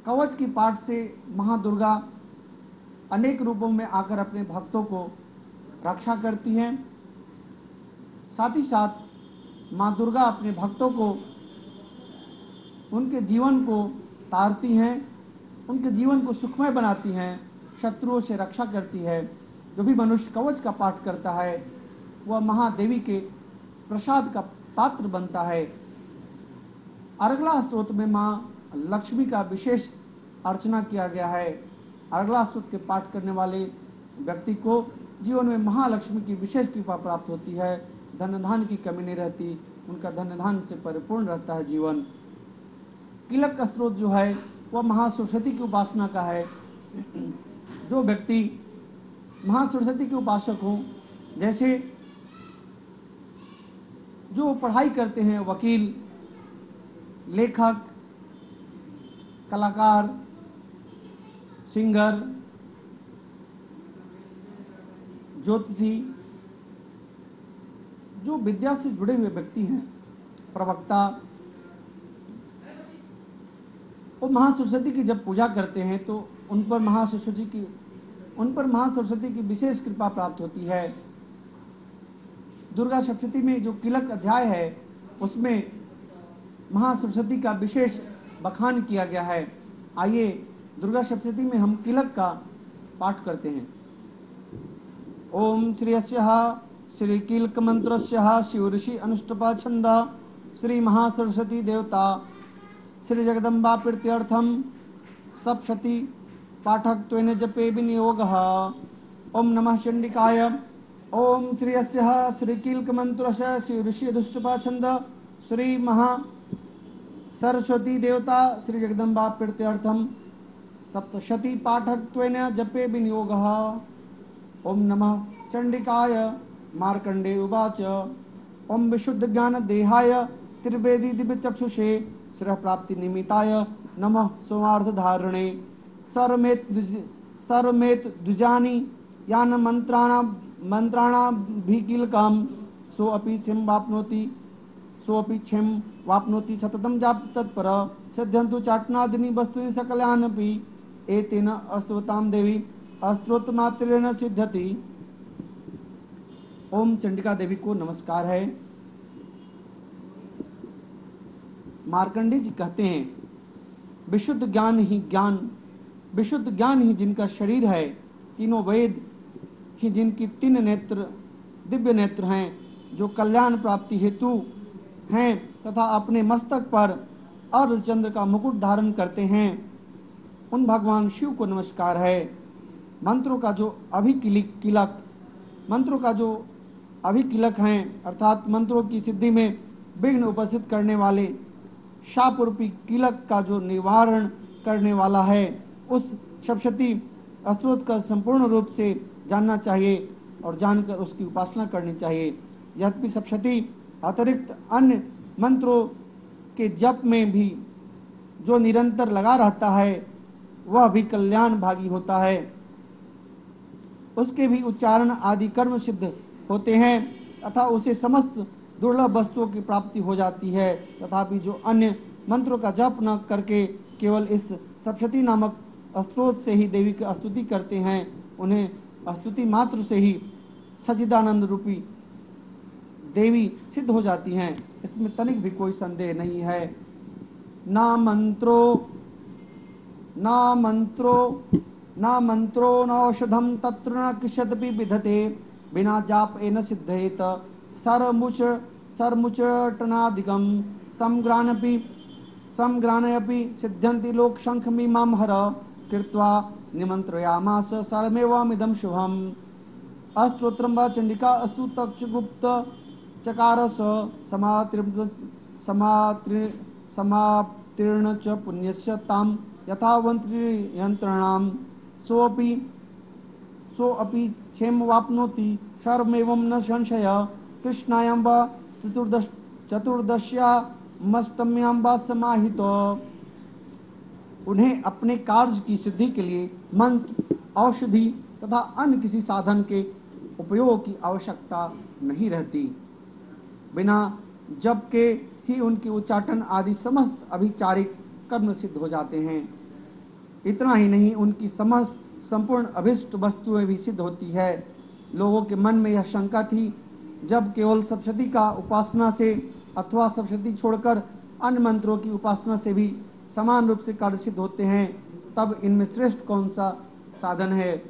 कवच की पाठ से महादुर्गा अनेक रूपों में आकर अपने भक्तों को रक्षा करती हैं। साथ ही साथ माँ दुर्गा अपने भक्तों को, उनके जीवन को तारती हैं, उनके जीवन को सुखमय बनाती हैं, शत्रुओं से रक्षा करती है। जो भी मनुष्य कवच का पाठ करता है वह महादेवी के प्रसाद का पात्र बनता है। अर्गला स्तोत्र में माँ लक्ष्मी का विशेष अर्चना किया गया है। अर्गला स्तोत्र के पाठ करने वाले व्यक्ति को जीवन में महालक्ष्मी की विशेष कृपा प्राप्त होती है। धन धान की कमी नहीं रहती, उनका धन धान से परिपूर्ण रहता है जीवन। कीलक का स्त्रोत जो है वह महासरस्वती की उपासना का है। जो व्यक्ति महासरस्वती के उपासक हो, जैसे जो पढ़ाई करते हैं, वकील, लेखक, कलाकार, सिंगर, ज्योतिषी, जो विद्या से जुड़े हुए व्यक्ति हैं, प्रवक्ता, वो महासरस्वती की जब पूजा करते हैं तो उन पर महासरस्वती की विशेष कृपा प्राप्त होती है। दुर्गा सप्तशती में जो कीलक अध्याय है उसमें महासरस्वती का विशेष बखान किया गया है। आइए दुर्गा सप्तशती में हम कीलक का पाठ करते हैं। ओम श्रीयस्यः श्री कीलक मंत्रस्यः शिव ऋषि अनुष्टुप छंद श्री महासरस्वती देवता श्री जगदम्बा प्रीत्यर्थम सप्तशती पाठकत्वेन जपे विनियोगः। ओम नमः चंडिकाय। ओम श्रीयस्यः श्री कीलक मंत्रस्य शिव ऋषि अनुष्टुप छंद श्री महा सरस्वती देवता श्री जगदम्बा प्रीत्यर्थम सप्तशती पाठकत्वेन जपे विनियोगः। ओम नमः चंडिकाय। मार्कंडे उवाच ओम विशुद्ध ज्ञान देहाय त्रिवेदी दिव्य चक्षुषे श्रेय प्राप्ति निमित्ताय नमः सोमार्थ धारणे। सर्वमेत द्विजानि यान मंत्राणाभिकीलकम् सोऽपि क्षिं वाप्नोति सततं जाप तत्पर सिद्ध्यन्तु चाटनादीनि वस्तूनि सकल्यानपि एतेन स्तुतां देवी अस्त्रोत मात्रेण सिद्धति। ओम चंडिका देवी को नमस्कार है। मार्कंडी जी कहते हैं, विशुद्ध ज्ञान ही जिनका शरीर है, तीनों वेद ही जिनकी तीन नेत्र दिव्य नेत्र हैं, जो कल्याण प्राप्ति हेतु हैं तथा अपने मस्तक पर अर्धचंद्र का मुकुट धारण करते हैं, उन भगवान शिव को नमस्कार है। मंत्रों का जो अभिकिलक हैं, अर्थात मंत्रों की सिद्धि में विघ्न उपस्थित करने वाले शाप रूपी किलक का जो निवारण करने वाला है, उस सप्तशती स्तोत्र का संपूर्ण रूप से जानना चाहिए और जानकर उसकी उपासना करनी चाहिए। यद्यपि सप्तशती अतिरिक्त अन्य मंत्रों के जप में भी जो निरंतर लगा रहता है, वह भी कल्याण भागी होता है। उसके भी उच्चारण आदि कर्म सिद्ध होते हैं तथा उसे समस्त दुर्लभ वस्तुओं की प्राप्ति हो जाती है। तथापि जो अन्य मंत्रों का जप न करके केवल इस सप्तशती नामक स्तोत्र से ही देवी की स्तुति करते हैं, उन्हें स्तुति मात्र से ही सच्चिदानंद रूपी देवी सिद्ध हो जाती हैं। इसमें तनिक भी कोई संदेह नहीं है। ना मंत्रो न औषधम तत्र न किषदपि विधते, बिना जाप न सिद्धेत सरमुचटनादिकम समग्रानयपि सिद्ध्यन्ति लोक शंख मीमां हर कृत्वा निमंत्रयामास सर्वमेवमिदं शुभम। अस्तोत्रम व चंडिका अस्तु तक्षगुप्त चकारस समातीर्ण च पुण्यस्य ताम यथावंत्रियंत्रणाम सोऽपि क्षेम वाप्नोति सर्वमेवं न संशय। कृष्णायां वा चतुर्दश्यामष्टम्यां वा समाहितो। उन्हें अपने कार्य की सिद्धि के लिए मंत्र, औषधि तथा अन्य किसी साधन के उपयोग की आवश्यकता नहीं रहती। बिना जप के ही उनके उच्चाटन आदि समस्त अभिचारिक कर्म सिद्ध हो जाते हैं। इतना ही नहीं, उनकी समस्त संपूर्ण अभिष्ट वस्तुएं भी सिद्ध होती है। लोगों के मन में यह शंका थी, जब केवल सप्तशती का उपासना से अथवा सप्तशती छोड़कर अन्य मंत्रों की उपासना से भी समान रूप से कार्य सिद्ध होते हैं, तब इनमें श्रेष्ठ कौन सा साधन है।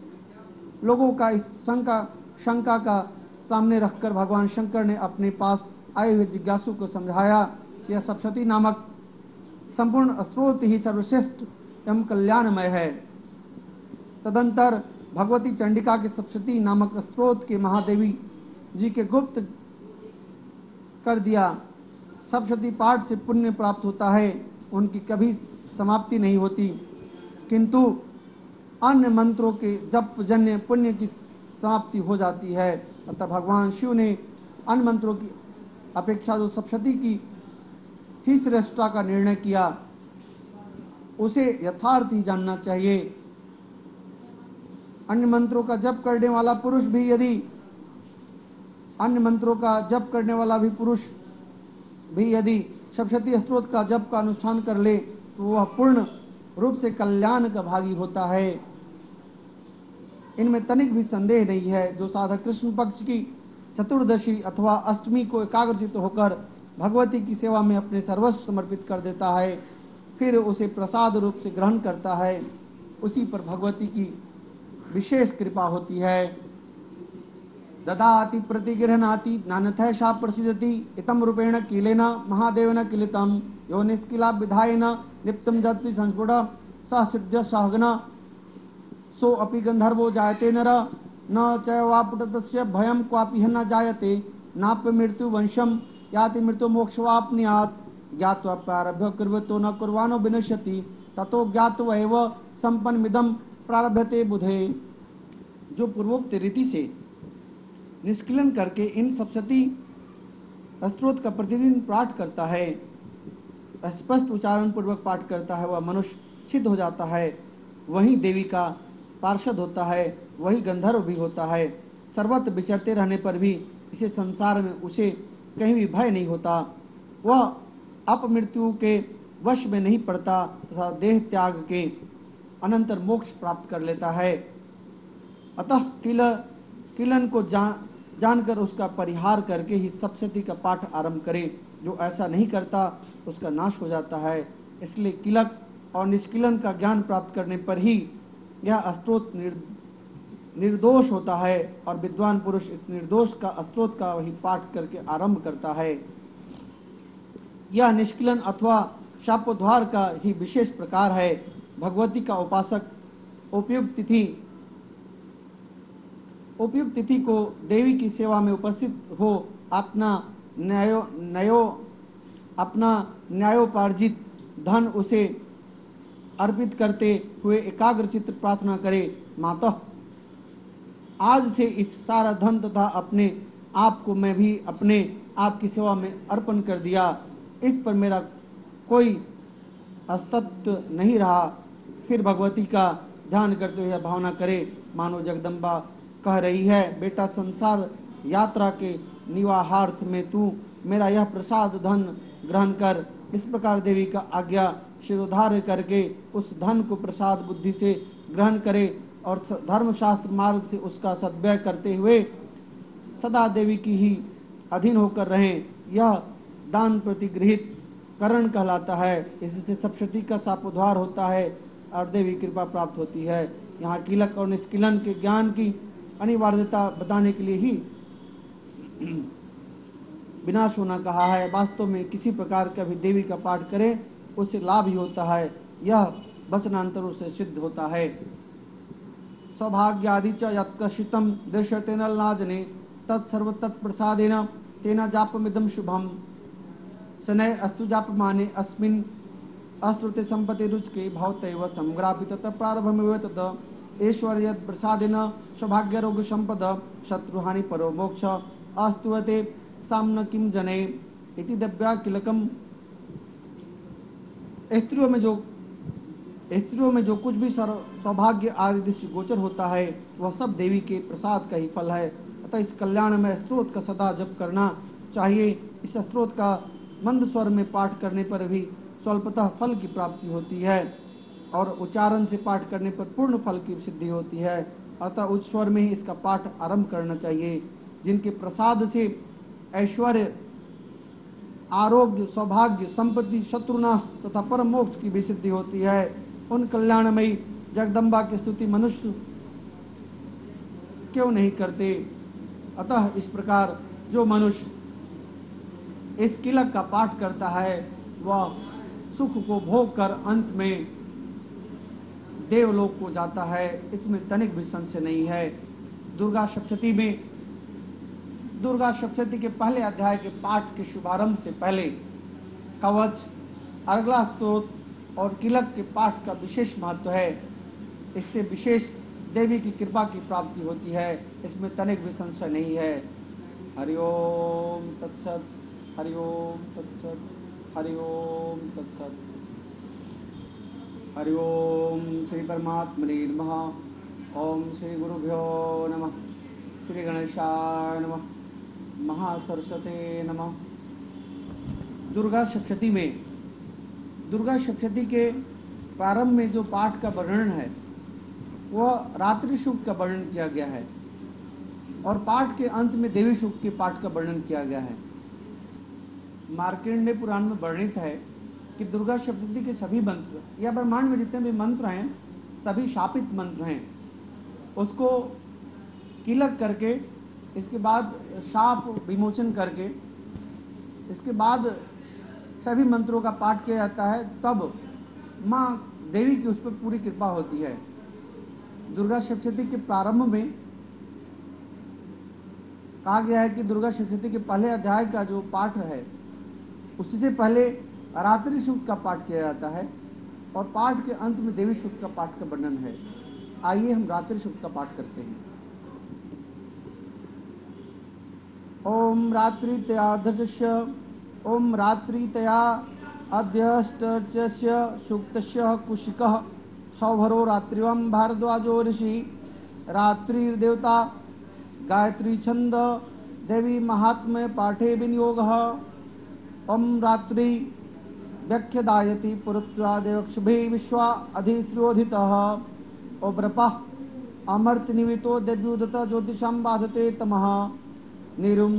लोगों का इस शंका का सामने रखकर भगवान शंकर ने अपने पास आए हुए जिज्ञासु को समझाया कि यह सप्तशती नामक संपूर्ण स्तोत्र ही सर्वश्रेष्ठ एवं कल्याणमय है। तदंतर भगवती चंडिका के सप्तशती नामक स्तोत्र के महादेवी जी के गुप्त कर दिया। सप्तशती पाठ से पुण्य प्राप्त होता है, उनकी कभी समाप्ति नहीं होती, किंतु अन्य मंत्रों के जप जन्य पुण्य की समाप्ति हो जाती है। अतः भगवान शिव ने अन्य मंत्रों की अपेक्षा जो सप्तशती की ही श्रेष्ठता का निर्णय किया, उसे यथार्थ ही जानना चाहिए। अन्य मंत्रों का जप करने वाला पुरुष भी यदि सप्तशती स्तोत्र का जप का अनुष्ठान कर ले, तो वह पूर्ण रूप से कल्याण का भागी होता है। इनमें तनिक भी संदेह नहीं है। जो साधक कृष्ण पक्ष की चतुर्दशी अथवा अष्टमी को एकाग्रचित्त होकर भगवती की सेवा में अपने सर्वस्व समर्पित कर देता है, फिर उसे प्रसाद रूप से ग्रहण करता है, उसी पर भगवती की विशेष कृपा होती है। ददाति प्रतिगृह्णाति नान्यथैषा प्रसीदति इतम रूपेण कीलेन महादेवेन किलितं यो निष्किला विधायेन निप्तं जत्ति संस्फुट सह सिद्ध सहगन सो अपि गंधर्वो जायते नर न चैवापुटतस्य भयं क्वापि न जायते नाप्य मृत्यु वंशम याति मृत्यु मोक्षवाप्नुयात् ज्ञात्वा प्रारभ्य कुर्वतो न कुर्वाणो विनश्यति ततो ज्ञात्वा एव संपन्नमिदं प्रारभ्यते बुधे। जो पूर्वोक्त रीति से निष्किलन करके इन सप्तशती स्तोत्र का प्रतिदिन पाठ करता है, स्पष्ट उच्चारण पूर्वक पाठ करता है, वह मनुष्य सिद्ध हो जाता है, वही देवी का पार्षद होता है, वही गंधर्व भी होता है। सर्वत्र विचरते रहने पर भी इसे संसार में उसे कहीं भी भय नहीं होता। वह अपमृत्यु के वश में नहीं पड़ता तथा देह त्याग के अनंतर मोक्ष प्राप्त कर लेता है। अतः किलन को जानकर उसका परिहार करके ही सप्तशती का पाठ आरंभ करें। जो ऐसा नहीं करता उसका नाश हो जाता है। इसलिए किलक और निष्किलन का ज्ञान प्राप्त करने पर ही यह स्तोत्र निर्दोष होता है और विद्वान पुरुष इस निर्दोष का स्तोत्र का वही पाठ करके आरंभ करता है। यह निष्किलन अथवा शापोद्धार का ही विशेष प्रकार है। भगवती का उपासक उपयुक्त तिथि को देवी की सेवा में उपस्थित हो अपना न्यायोपार्जित धन उसे अर्पित करते हुए एकाग्रचित्त प्रार्थना करे, माता आज से इस सारा धन तथा अपने आप को मैं भी अपने आप की सेवा में अर्पण कर दिया। इस पर मेरा कोई अस्तित्व नहीं रहा। फिर भगवती का ध्यान करते हुए भावना करे, मानो जगदम्बा कह रही है, बेटा संसार यात्रा के निवाहार्थ में तू मेरा यह प्रसाद धन ग्रहण कर। इस प्रकार देवी का आज्ञा शिरोधार्य करके उस धन को प्रसाद बुद्धि से ग्रहण करे और धर्मशास्त्र मार्ग से उसका सद्व्यय करते हुए सदा देवी की ही अधीन होकर रहें। यह दान प्रतिगृहित करण कहलाता है। इससे सप्तशती का शापोद्धार होता है और देवी कृपा प्राप्त होती है। यहाँ किलक और निष्किलन के ज्ञान की अनिवार्यता बताने के लिए ही विनाश होना कहा है। वास्तव में किसी प्रकार का भी देवी का पाठ करें उससे लाभ ही होता है। यह वचनांतरों से सिद्ध होता है। सौभाग्यादि च यत्कशितं दृश्यते न लाजने तत्सर्व तत्प्रसादेन तेन जापमिदं शुभम शनय अस्तु जापमाने अस्मिन् अस्तुते संपत्ति रुचके भवतैव संग्रापित प्रारंभमेव तत् ऐश्वर्य प्रसादेन सौभाग्य रोग संपद शत्रुहानि परो मोक्ष अस्तुवते सामन किम जने इति दिव्या किलकम। स्त्रियों में जो कुछ भी सौभाग्य आदि दृष्टि गोचर होता है वह सब देवी के प्रसाद का ही फल है। अतः इस कल्याण में स्त्रोत का सदा जप करना चाहिए। इस स्त्रोत का मंद स्वर में पाठ करने पर भी स्वल्पतः फल की प्राप्ति होती है और उच्चारण से पाठ करने पर पूर्ण फल की सिद्धि होती है। अतः उच्च स्वर में ही इसका पाठ आरंभ करना चाहिए। जिनके प्रसाद से ऐश्वर्य आरोग्य सौभाग्य संपत्ति शत्रुनाश तथा परम मोक्ष की भी सिद्धि होती है उन कल्याणमयी जगदम्बा की स्तुति मनुष्य क्यों नहीं करते। अतः इस प्रकार जो मनुष्य इस किलक का पाठ करता है वह सुख को भोग कर अंत में देवलोक को जाता है। इसमें तनिक भी संशय नहीं है। दुर्गा सप्तशती के पहले अध्याय के पाठ के शुभारंभ से पहले कवच अर्गला स्तोत्र और किलक के पाठ का विशेष महत्व है। इससे विशेष देवी की कृपा की प्राप्ति होती है। इसमें तनिक भी संशय नहीं है। हरिओम तत्सत, हरिओम तत्सत, हरिओम तत्सत। हरिओम श्री परमात्मने नमः। ओम श्री गुरुभ्यो नमः। श्री गणेशाय नमः। महासरस्वते नमः। दुर्गा सप्तशती के प्रारंभ में जो पाठ का वर्णन है वह रात्रि सूक्त का वर्णन किया गया है और पाठ के अंत में देवी सूक्त के पाठ का वर्णन किया गया है। मार्कंडेय पुराण में वर्णित है कि दुर्गा सप्तशती के सभी मंत्र या ब्रह्मांड में जितने भी मंत्र हैं सभी शापित मंत्र हैं। उसको किलक करके इसके बाद शाप विमोचन करके इसके बाद सभी मंत्रों का पाठ किया जाता है। तब माँ देवी की उस पर पूरी कृपा होती है। दुर्गा सप्तशती के प्रारंभ में कहा गया है कि दुर्गा सप्तशती के पहले अध्याय का जो पाठ है उससे पहले रात्रि सूक्त का पाठ किया जाता है और पाठ के अंत में देवी सूक्त का पाठ का वर्णन है। आइए हम रात्रि सूक्त का पाठ करते हैं। ओम रात्रितयार्धस्य ओम रात्रितया अध्यष्टस्य सूक्तस्य कुशिकः सौभरो रात्रिवं भारद्वाजो ऋषि रात्रिर्देवता गायत्री छंद देवी महात्म्य पाठे विनियोगः। ओम रात्रि व्याख्यदायति पुरुत्वादेवक्षुभिः विश्वा अधिश्रोधितः ओब्रपः अमर्त निवितो देव्युदत ज्योतिषाम बाधते तमः निरुम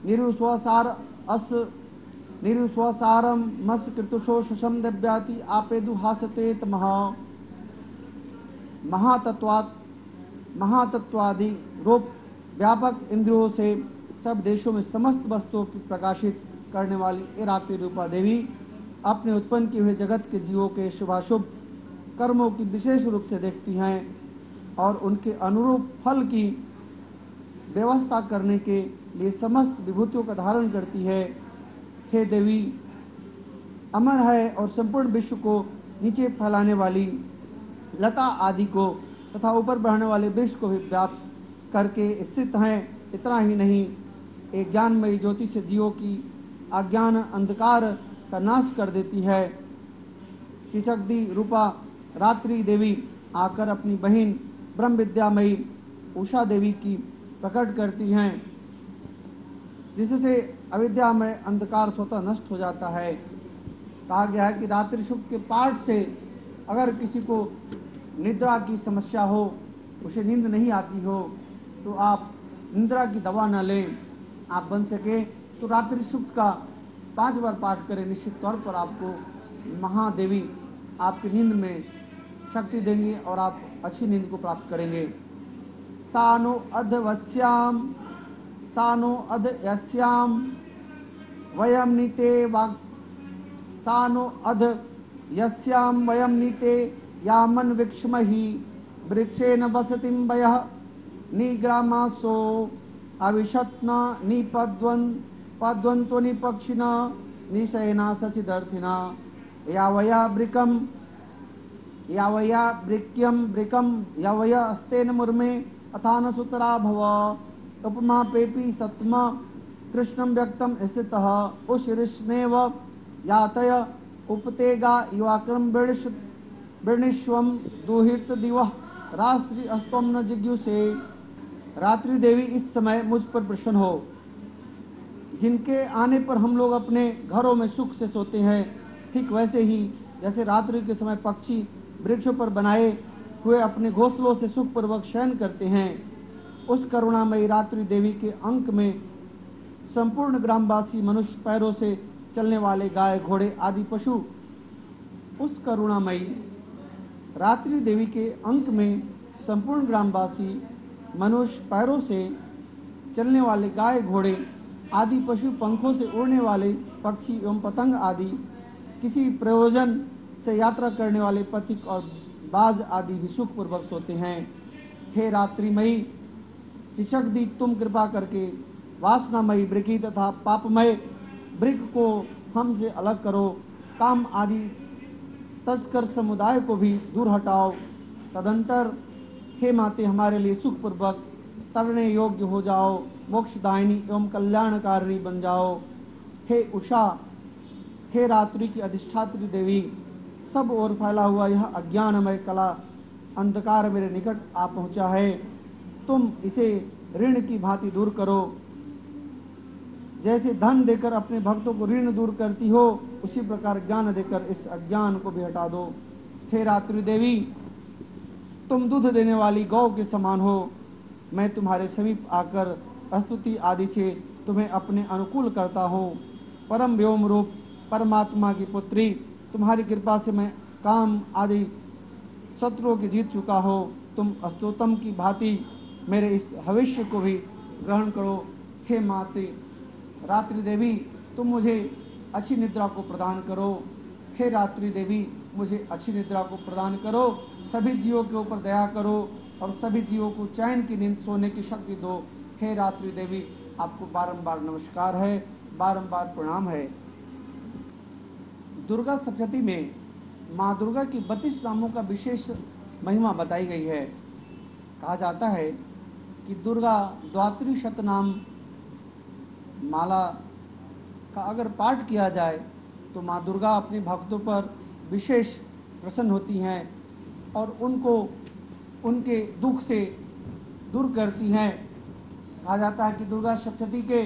निरुस्वसार अस निरुस्वसारम मस कृतुषो शशम दिव्याति आपेदु हासते तमः महातत्वादि रूप व्यापक इंद्रियों से सब देशों में समस्त वस्तुओं की प्रकाशित करने वाली ए रात्रि रूपा देवी अपने उत्पन्न किए हुए जगत के जीवों के शुभाशुभ कर्मों की विशेष रूप से देखती हैं और उनके अनुरूप फल की व्यवस्था करने के लिए समस्त विभूतियों का धारण करती है। हे देवी, अमर है और संपूर्ण विश्व को नीचे फैलाने वाली लता आदि को तथा ऊपर बढ़ने वाले वृक्ष को भी व्याप्त करके स्थित हैं। इतना ही नहीं, एक ज्ञानमयी ज्योति से जीवों की अज्ञान अंधकार का नाश कर देती है। चिचकदी रूपा रात्रि देवी आकर अपनी बहन ब्रह्म विद्यामयी उषा देवी की प्रकट करती हैं, जिससे अविद्या में अंधकार स्वतः नष्ट हो जाता है। कहा गया है कि रात्रि शुभ के पाठ से अगर किसी को निद्रा की समस्या हो, उसे नींद नहीं आती हो, तो आप निद्रा की दवा न लें। आप बन सके तो रात्रि शुभ का 5 बार पाठ करें। निश्चित तौर पर आपको महादेवी आपकी नींद में शक्ति देंगी और आप अच्छी नींद को प्राप्त करेंगे। सानो अधवस्याम सानो अध यस्याम वयम नीते वाग सानो अध यस्याम वयम नीते यामन विक्ष्महि वृक्षेण वसतिं वयः निग्रामासो अविशत्न निपद्वन्तो निपक्षिणा निशयना सचिदर्थिना यावया ब्रिकम यावया ब्रिक्यम ब्रिकम यावया अस्तेन मुर्मे अथान सुतरा भव उपमा पेपी सत्म कृष्णं व्यक्तम स्थितः उशिरिष्णेव यातय उपतेगा युवाक्रम वृणिष्वम दुहिर्त दिवः रात्रि अस्त्वम न जिज्ञुषे। रात्रि देवी, इस समय मुझ पर प्रसन्न हो। जिनके आने पर हम लोग अपने घरों में सुख से सोते हैं, ठीक वैसे ही जैसे रात्रि के समय पक्षी वृक्षों पर बनाए हुए अपने घोंसलों से सुखपूर्वक शयन करते हैं, उस करुणामयी रात्रि देवी के अंक में संपूर्ण ग्रामवासी मनुष्य पैरों से चलने वाले गाय घोड़े आदि पशु, उस करुणामयी रात्रि देवी के अंक में संपूर्ण ग्रामवासी मनुष्य पैरों से चलने वाले गाय घोड़े आदि पशु, पंखों से उड़ने वाले पक्षी एवं पतंग आदि, किसी प्रयोजन से यात्रा करने वाले पथिक और बाज आदि भी सुखपूर्वक सोते हैं। हे रात्रिमयी चिचक दी, तुम कृपा करके वासनामयी वृकी तथा पापमय वृक को हमसे अलग करो। काम आदि तस्कर समुदाय को भी दूर हटाओ। तदंतर हे माते, हमारे लिए सुखपूर्वक तरने योग्य हो जाओ, मोक्षदायिनी एवं कल्याणकारिणी बन जाओ। हे उषा, हे रात्रि की अधिष्ठात्री देवी, सब ओर फैला हुआ यह अज्ञानमय कला अंधकार मेरे निकट आ पहुंचा है। तुम इसे ऋण की भांति दूर करो। जैसे धन देकर अपने भक्तों को ऋण दूर करती हो, उसी प्रकार ज्ञान देकर इस अज्ञान को भी हटा दो। हे रात्रि देवी, तुम दूध देने वाली गौ के समान हो। मैं तुम्हारे समीप आकर स्तुति आदि से तुम्हें अपने अनुकूल करता हूँ। परम व्योम रूप परमात्मा की पुत्री, तुम्हारी कृपा से मैं काम आदि शत्रुओं की जीत चुका हो। तुम स्तोत्रम की भांति मेरे इस भविष्य को भी ग्रहण करो। हे माते रात्रि देवी, तुम मुझे अच्छी निद्रा को प्रदान करो। हे रात्रि देवी, मुझे अच्छी निद्रा को प्रदान करो। सभी जीवों के ऊपर दया करो और सभी जीवों को चैन की नींद सोने की शक्ति दो। हे रात्रि देवी, आपको बारंबार नमस्कार है, बारंबार प्रणाम है। दुर्गा सप्तशती में माँ दुर्गा की 32 नामों का विशेष महिमा बताई गई है। कहा जाता है कि दुर्गा द्वात्री शतनाम माला का अगर पाठ किया जाए तो माँ दुर्गा अपने भक्तों पर विशेष प्रसन्न होती हैं और उनको उनके दुख से दूर करती हैं। कहा जाता है कि दुर्गा सप्तशती के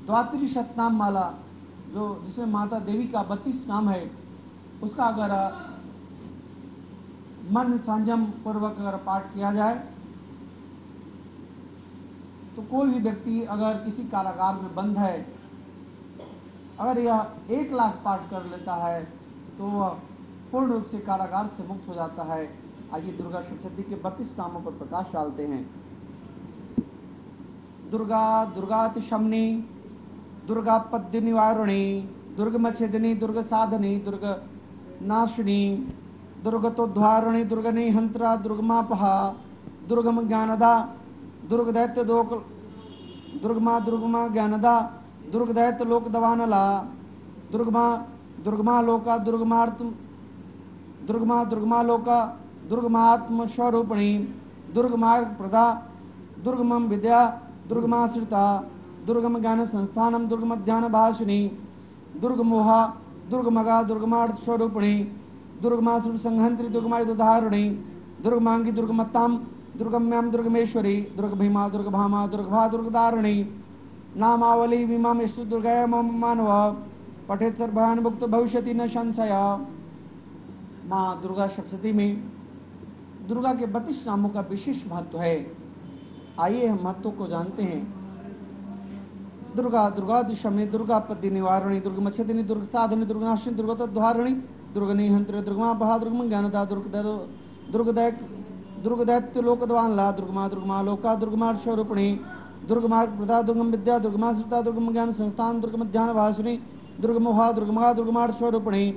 द्वात्री शतनाम माला, जो जिसमें माता देवी का 32 नाम है, उसका अगर मन संयम पूर्वक अगर पाठ किया जाए तो कोई भी व्यक्ति अगर किसी कारागार में बंद है, अगर यह 1 लाख पाठ कर लेता है तो वह पूर्ण रूप से कारागार से मुक्त हो जाता है। आइए दुर्गा सप्तशती के 32 नामों पर प्रकाश डालते हैं। दुर्गा दुर्गातिशमनी, दुर्गा पद्य निवारिणी, दुर्गमच्छेदिनी, दुर्ग साधनी, दुर्ग नाशिनी, दुर्गतोद्धारिणी, दुर्गनी हंत्रा, दुर्गमापहा, दुर्गम ज्ञानदा, दुर्ग दैत्य दुर्गमा ज्ञानदा, दुर्ग दैत्य लोक दवानला, दुर्गमा लोका, दुर्गमा लोका, दुर्गमात्म स्वरूपिणी, दुर्गमार्ग प्रदा, दुर्गमम विद्या, दुर्गमाश्रिता, दुर्गम ज्ञान संस्थानम, दुर्गम ध्यान भाषिणी, दुर्गमोहा, दुर्गमगा, दुर्गमार्थ स्वरूपिणी, दुर्गमासुर संहंत्री, दुर्गमायुधारिणी, दुर्गमांगी, दुर्गमत्ताम, दुर्गम्याम, दुर्गमेश्वरी, दुर्ग भीमा, दुर्ग भामा, दुर्गभा, दुर्गदारिणी, नामावली विमाम यस्तु दुर्गया मम मानव पठेत सर्वभयान मुक्त भविष्यति न संशय। माँ दुर्गा सप्तशती में दुर्गा के 32 नामों का विशेष महत्व है। आइए हम महत्व को जानते हैं। दुर्गा दुर्गातिशमनी, दुर्गा पद्य निवारिणी, दुर्गमच्छेदिनी, दुर्ग साधनी, दुर्गनाशिनी, दुर्गतोद्धारिणी, दुर्गनी हंत्री, दुर्गमापहा, दुर्गम ज्ञानदा, दुर्गदैत्य लोकद्वानला, दुर्गमा लोका, दुर्गमार्ग स्वरूपिणी, दुर्गमार्ग प्रदा, दुर्गम विद्या, दुर्गमाश्रिता, दुर्गम ज्ञान संस्थान, दुर्गम ध्यान भाषिणी, दुर्गमोहा, दुर्गमगा, दुर्गमार्ग स्वरूपिणी,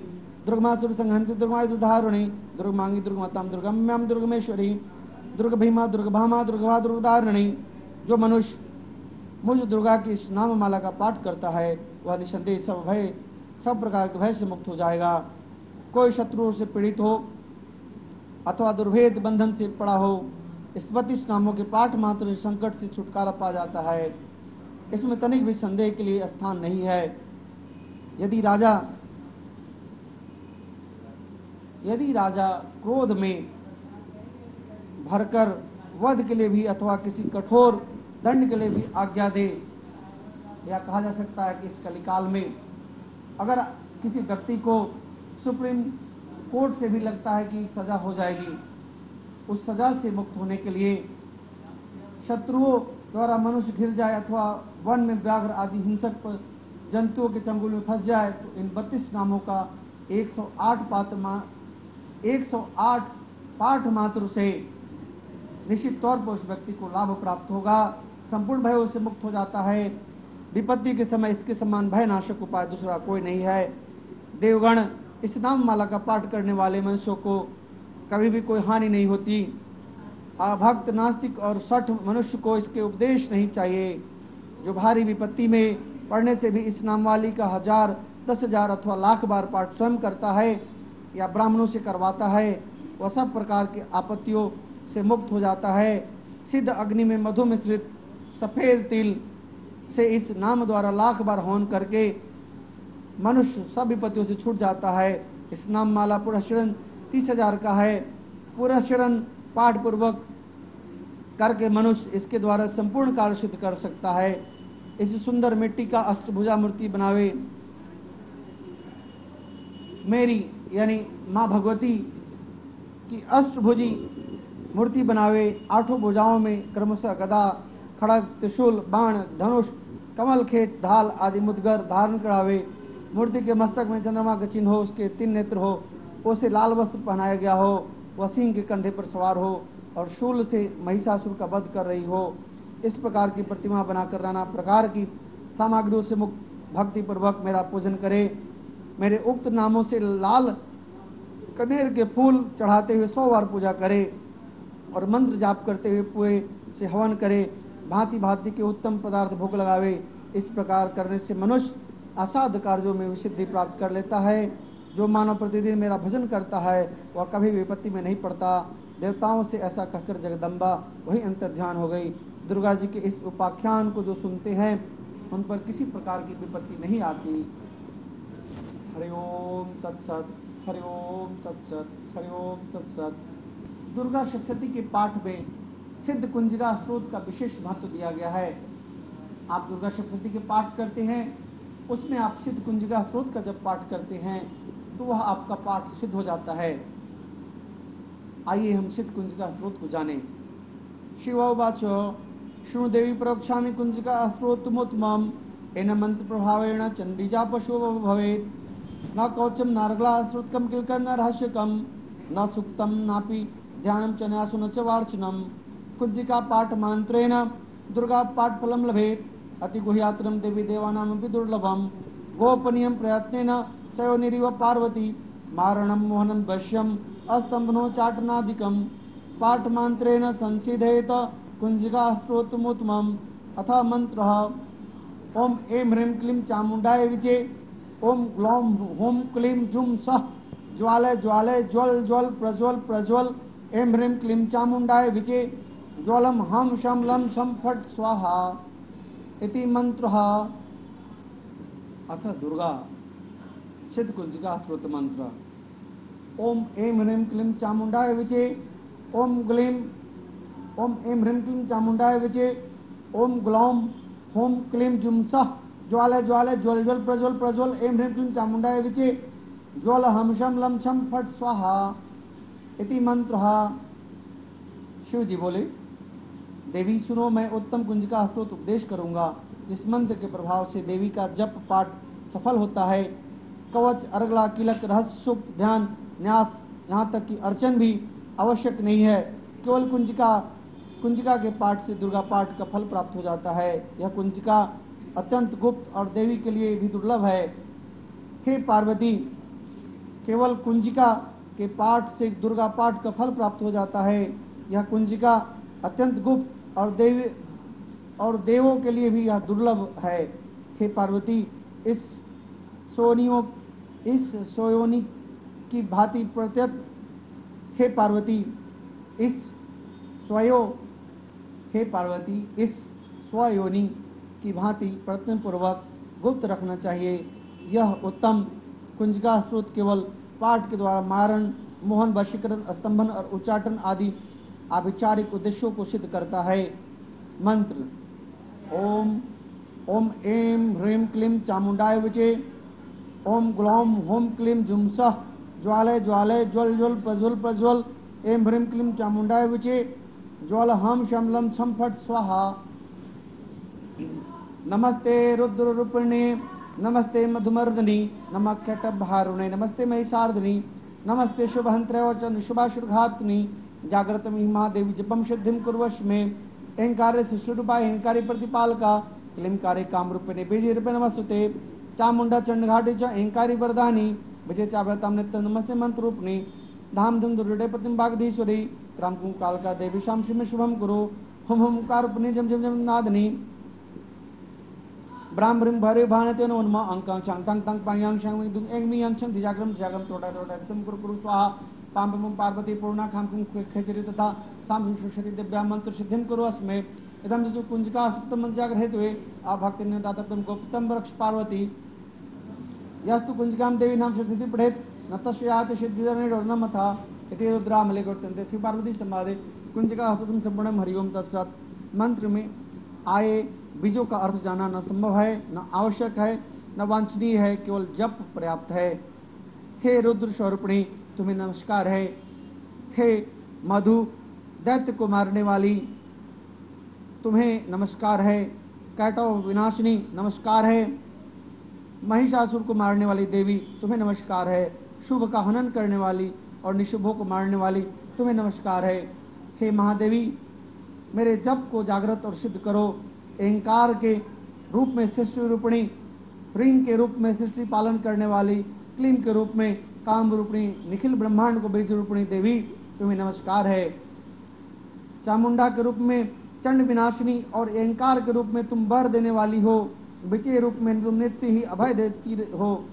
दुर्गमासुर संहंत्री, दुर्गमायुधारिणी, दुर्गमांगी, दुर्गमताम, दुर्गम्याम, दुर्गमेश्वरी, दुर्ग भीमा, दुर्ग भामा, दुर्गभा, दुर्गदारिणी। जो मनुष्य मुझ दुर्गा की इस नाम माला का पाठ करता है वह निसंदेह सब प्रकार के भय से मुक्त हो जाएगा। कोई शत्रुओं से पीड़ित हो अथवा दुर्भेद बंधन से पड़ा हो, इस 32 नामों के पाठ मात्र संकट से छुटकारा पा जाता है। इसमें तनिक भी संदेह के लिए स्थान नहीं है। यदि राजा क्रोध में भरकर वध के लिए भी अथवा किसी कठोर दंड के लिए भी आज्ञा दे, या कहा जा सकता है कि इस कलिकाल में अगर किसी व्यक्ति को सुप्रीम कोर्ट से भी लगता है कि सजा हो जाएगी, उस सजा से मुक्त होने के लिए शत्रुओं द्वारा मनुष्य घिर जाए अथवा वन में व्याघ्र आदि हिंसक जंतुओं के चंगुल में फंस जाए, तो इन 32 नामों का 108 पाठ मात्र से निश्चित तौर पर उस व्यक्ति को लाभ प्राप्त होगा, संपूर्ण भयों से मुक्त हो जाता है। विपत्ति के समय इसके समान भयनाशक उपाय दूसरा कोई नहीं है। देवगण, इस नाम माला का पाठ करने वाले मनुष्यों को कभी भी कोई हानि नहीं होती। अभक्त, नास्तिक और सठ मनुष्य को इसके उपदेश नहीं चाहिए। जो भारी विपत्ति में पढ़ने से भी इस नामवाली का 1000, 10,000 अथवा लाख बार पाठ स्वयं करता है या ब्राह्मणों से करवाता है, वह सब प्रकार की आपत्तियों से मुक्त हो जाता है। सिद्ध अग्नि में मधु मिश्रित सफ़ेद तिल से इस नाम द्वारा लाख बार हवन करके मनुष्य सब विपत्तियों से छूट जाता है। इस नाम माला पूरा शरण 30,000 का है। पूरा शरण पाठ पूर्वक करके मनुष्य इसके द्वारा संपूर्ण कार्य सिद्ध कर सकता है। इस सुंदर मिट्टी का अष्टभुजा मूर्ति बनावे। मेरी यानी माँ भगवती की अष्टभुजी मूर्ति बनावे। 8 भुजाओं में क्रमशः गदा, खड़ग, त्रिशूल, बाण, धनुष, कमल, खेत, ढाल आदि मुद्गर धारण करावे। मूर्ति के मस्तक में चंद्रमा का चिन्ह हो, उसके 3 नेत्र हो, उसे लाल वस्त्र पहनाया गया हो, वह सिंह के कंधे पर सवार हो और शूल से महिषासुर का वध कर रही हो। इस प्रकार की प्रतिमा बनाकर नाना प्रकार की सामग्रियों से मुक्त भक्ति पूर्वक मेरा पूजन करे। मेरे उक्त नामों से लाल कनेर के फूल चढ़ाते हुए 100 बार पूजा करे और मंत्र जाप करते हुए पूरे से हवन करे। भांति भांति के उत्तम पदार्थ भोग लगावे। इस प्रकार करने से मनुष्य असाध्य कार्यों में विसिद्धि प्राप्त कर लेता है। जो मानव प्रतिदिन मेरा भजन करता है वह कभी विपत्ति में नहीं पड़ता। देवताओं से ऐसा कहकर जगदम्बा वही अंतर्ध्यान हो गई। दुर्गा जी के इस उपाख्यान को जो सुनते हैं उन पर किसी प्रकार की विपत्ति नहीं आती। हरि ओम तत्सत, हरि ओम तत्सत, हरि ओम तत्सत। दुर्गा सप्तशती के पाठ में सिद्ध कुंजिका स्त्रोत का विशेष महत्व दिया गया है। आप दुर्गा सप्तशती के पाठ करते हैं, उसमें आप सिद्ध कुंजिका स्त्रोत का जब पाठ करते हैं तो वह आपका पाठ सिद्ध हो जाता है। आइए हम सिद्ध कुंजिका स्त्रोत को जानें। शिवोवाच शृणु देवी प्रवक्ष्यामि कुंजिका स्त्रोतमुत्तमम् येन मंत्र प्रभावेण चंडीजा पशु भवेत् न कौचम नारगला स्त्रोतकम किलकम न रहस्यकम न सुक्तम नापि ध्यानम च न्यासो न च वार्चनम कुंजिका पाठ मंत्रेण दुर्गा पाठ फलम लभेत् अति गुह्यात्रम देवी देवानामपि दुर्लभम गोपनीयम प्रयत्नेन सयोनिरिव पार्वती मारणम मोहनम वश्यम अस्तंभनो चाटनादिकम पाठ मंत्रेण संसिधेत कुंजिका स्त्रोतमुत्तमम् अथ मंत्रः ओम ऐं ह्रीं क्लीं चामुंडाय विचे ओम ग्लौं हुं क्लीं जुं सः ज्वालय ज्वालय ज्वल ज्वल प्रज्वल प्रज्वल ऐं ह्रीं क्लीं चामुंडाय विचे ज्वलम हम शम लम शम फट स्वाहा इति मंत्रः। अथ दुर्गा सिद्ध कुंजिका स्त्रोत मंत्र। ओम ऐं ह्रीं क्लीं चामुंडाय विचे ओम ग्लीं ओम ऐं ह्रीं क्लीं चामुंडाय विचे ओम ग्लौं हुं क्लीं जुं सः ज्वालय ज्वालय ज्वल ज्वल प्रज्वल प्रज्वल ऐं ह्रीं क्लीं चामुंडाय विचे ज्वल हम शम लम शम फट स्वाहा इति मंत्रः। शिव जी बोले, देवी सुनो, मैं उत्तम कुंजिका स्त्रोत उपदेश करूंगा। इस मंत्र के प्रभाव से देवी का जप पाठ सफल होता है। कवच, अर्गला, किलक, रहस्य, सूक्त, ध्यान, न्यास, यहाँ तक कि अर्चन भी आवश्यक नहीं है। केवल कुंजिका के पाठ से दुर्गा पाठ का फल प्राप्त हो जाता है। यह कुंजिका अत्यंत गुप्त और देवी के लिए भी दुर्लभ है। हे पार्वती, केवल कुंजिका के पाठ से दुर्गा पाठ का फल प्राप्त हो जाता है। यह कुंजिका अत्यंत गुप्त और देवों के लिए भी यह दुर्लभ है। हे पार्वती, इस सोयोनी की भांति प्रत्यत हे पार्वती इस स्वयोनि की भांति प्रयत्न पूर्वक गुप्त रखना चाहिए। यह उत्तम कुंजिका स्त्रोत केवल पाठ के द्वारा मारण, मोहन, वशीकरण, स्तंभन और उच्चाटन आदि आभिचारिक उद्देश्यों को सिद्ध करता है। मंत्र ओम ऐं ह्रीं क्लीं चामुंडाय विचे ओम ग्लौं हुं क्लीं जुं सः ज्वालय ज्वालय ज्वल ज्वल प्रज्वल प्रज्वल ऐं ह्रीं क्लीं चामुंडाय विचे ज्वल हम शम लम छम फट स्वाहा। नमस्ते रुद्ररूपिणे नमस्ते मधुमर्दिनी नमः खट्टभारुणे नमस्ते महिषार्दिनी नमस्ते शुभहंत्रवचन शुभाशुर्घातनी जागृत महादेवी जपम सिद्धिम कुर्वश्मे एंकारे सृष्टिरूपा एंकारी प्रतिपालका क्लींकारे कामरूपिणे बीजरूपे नमस्तुते चामुंडा चंडघाटे च एंकारी वरदानी विजय चाभ्यताम नित्य नमस्ते मंत्ररूपिणी धाम धूम दुर्डे पतिम बागधीश्वरी क्राम कुम कालका देवी शाम शिव में शुभम कुरु हुम हुम कारपनी जम जम जम नादनी ब्राह्म ब्रह्म भरे भानते नो उन्मा अंकां चांग तंग तंग पायांग शांग में दुंग एंग मी अंग दिजाग्रम दिजाग्रम तोड़ा तोड़ा तुम कुरु कुरु स्वाहा पाम पम पार्वती पूर्णा खाम कुम खेचरी तथा साम सरस्वती दिव्या मंत्र सिद्धिम कुरु अस्मे इदम जो कुंजिका स्तुतम मंत्र जागर हेतु आ भक्ति ने दाता तुम गोप्तम वृक्ष पार्वती यस्तु कुंजिकाम देवी नाम सिद्धि पढ़ेत न तस्यात सिद्धिधरणे डोर्नमथा इति रुद्रामले गोर्तन्ते श्री पार्वती संवादे कुंजिका स्तुतम संपूर्णम हरिओम तत्सत। मंत्र में आए बीजों का अर्थ जानना न संभव है, न आवश्यक है, न वांछनीय है, केवल जप पर्याप्त है। हे रुद्र स्वरूपिणी तुम्हें नमस्कार है। हे मधु दैत्य को मारने वाली तुम्हें नमस्कार है। कैटव विनाशिनी नमस्कार है। महिषासुर को मारने वाली देवी तुम्हें नमस्कार है। शुभ का हनन करने वाली और निशुभों को मारने वाली तुम्हें नमस्कार है। हे महादेवी, मेरे जप को जागृत और सिद्ध करो। एंकार के रूप में सृष्टि रूपिणी, ह्रीं के रूप में सृष्टि पालन करने वाली, क्लीं के रूप में काम रूपिणी, निखिल ब्रह्मांड को बीज रूपिणी देवी तुम्हें नमस्कार है। चामुंडा के रूप में चंड विनाशिनी और एंकार के रूप में तुम वर देने वाली हो। विचय रूप में तुम नित्य ही अभय देती हो।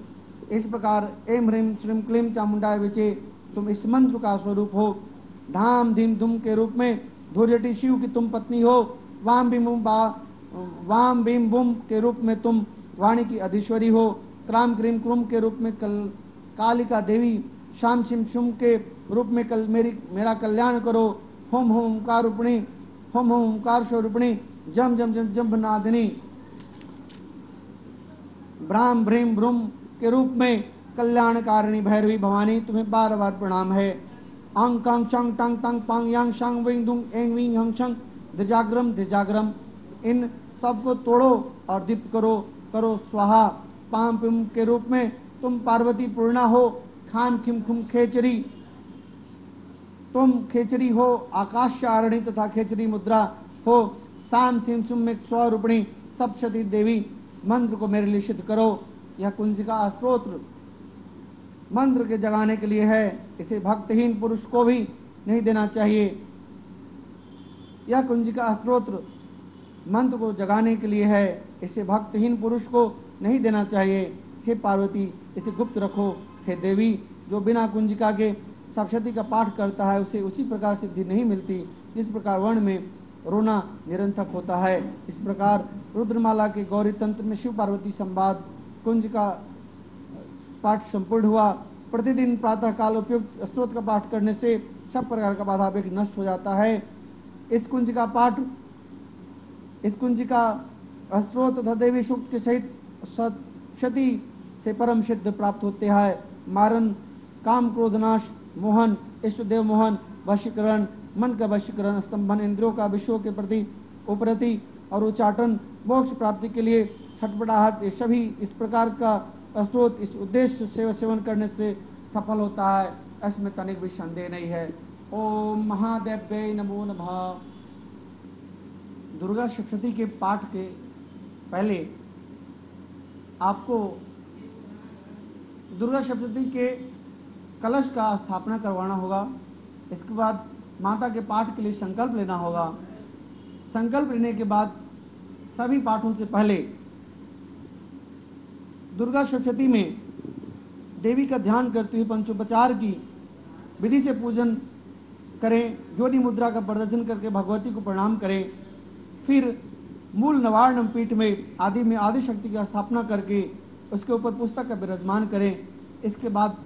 इस प्रकार ऐं ह्रीं श्रीं क्लीं चामुंडाय विचे तुम इस मंत्र का स्वरूप हो। धाम धीम धूम के रूप में धूर्जटी शिव की तुम पत्नी हो। वाम भीम बुम के रूप में तुम वाणी की अधीश्वरी हो। क्राम क्रीम क्रुम के रूप में कालिका देवी, शाम शिम शुम के रूप में मेरा कल्याण करो। होम होम ओंकार रूपिणी, होम होम ओंकार स्वरूपिणी, जम जम जम जम नादिनी, ब्राह्म भ्रीम ब्रुम के रूप में कल्याणकारिणी भैरवी भवानी तुम्हें बार बार प्रणाम है। आंग कांग चंग टंग तंग पांग यांग शांग विंग दुंग एंग विंग हंग शंग दिजाग्रम दिजाग्रम, इन सबको तोड़ो और दीप्त करो, करो स्वाहा। पाम पिम के रूप में तुम पार्वती पूर्णा हो। खाम खिम खुम खेचरी, तुम खेचरी हो। आकाश आरणी तथा खेचरी मुद्रा हो। साम सिम सुम में स्वरूपणी सप्तशती देवी, मंत्र को मेरे लिए सिद्ध करो। यह कुंजिका स्तोत्र मंत्र के जगाने के लिए है, इसे भक्तहीन पुरुष को भी नहीं देना चाहिए। यह कुंजिका स्तोत्र मंत्र को जगाने के लिए है, इसे भक्तहीन पुरुष को नहीं देना चाहिए। हे पार्वती, इसे गुप्त रखो। हे देवी, जो बिना कुंजिका के सप्तशती का पाठ करता है उसे उसी प्रकार सिद्धि नहीं मिलती जिस प्रकार वर्ण में रोना निरंथक होता है। इस प्रकार रुद्रमाला के गौरी तंत्र में शिव पार्वती संवाद कुंजिका पाठ संपूर्ण हुआ। प्रतिदिन प्रातः काल उपयुक्त स्तोत्र का पाठ करने से सब प्रकार का बाधा विघ्न नष्ट हो जाता है। इस कुंजिका स्तोत्र तथा देवी सूक्त के सहित सप्तशती से परम सिद्ध प्राप्त होते हैं। मारन, काम क्रोध नाश, मोहन, इष्ट देव मोहन, वशीकरण, मन का वशीकरण, स्तंभन, इंद्रियों का विषयों के प्रति उपरति और उच्चाटन, मोक्ष प्राप्ति के लिए छटपटाहट, ये सभी इस प्रकार का स्रोत इस उद्देश्य से सेवन करने से सफल होता है। इसमें तनिक भी संदेह नहीं है। ओम महादेव्यै नमो नमः। दुर्गा सप्तशती के पाठ के पहले आपको दुर्गा सप्तशती के कलश का स्थापना करवाना होगा। इसके बाद माता के पाठ के लिए संकल्प लेना होगा। संकल्प लेने के बाद सभी पाठों से पहले दुर्गा सप्तशती में देवी का ध्यान करते हुए पंचोपचार की विधि से पूजन करें। योनि मुद्रा का प्रदर्शन करके भगवती को प्रणाम करें। फिर मूल नवार्णम पीठ में आदि शक्ति की स्थापना करके उसके ऊपर पुस्तक का विराजमान करें। इसके बाद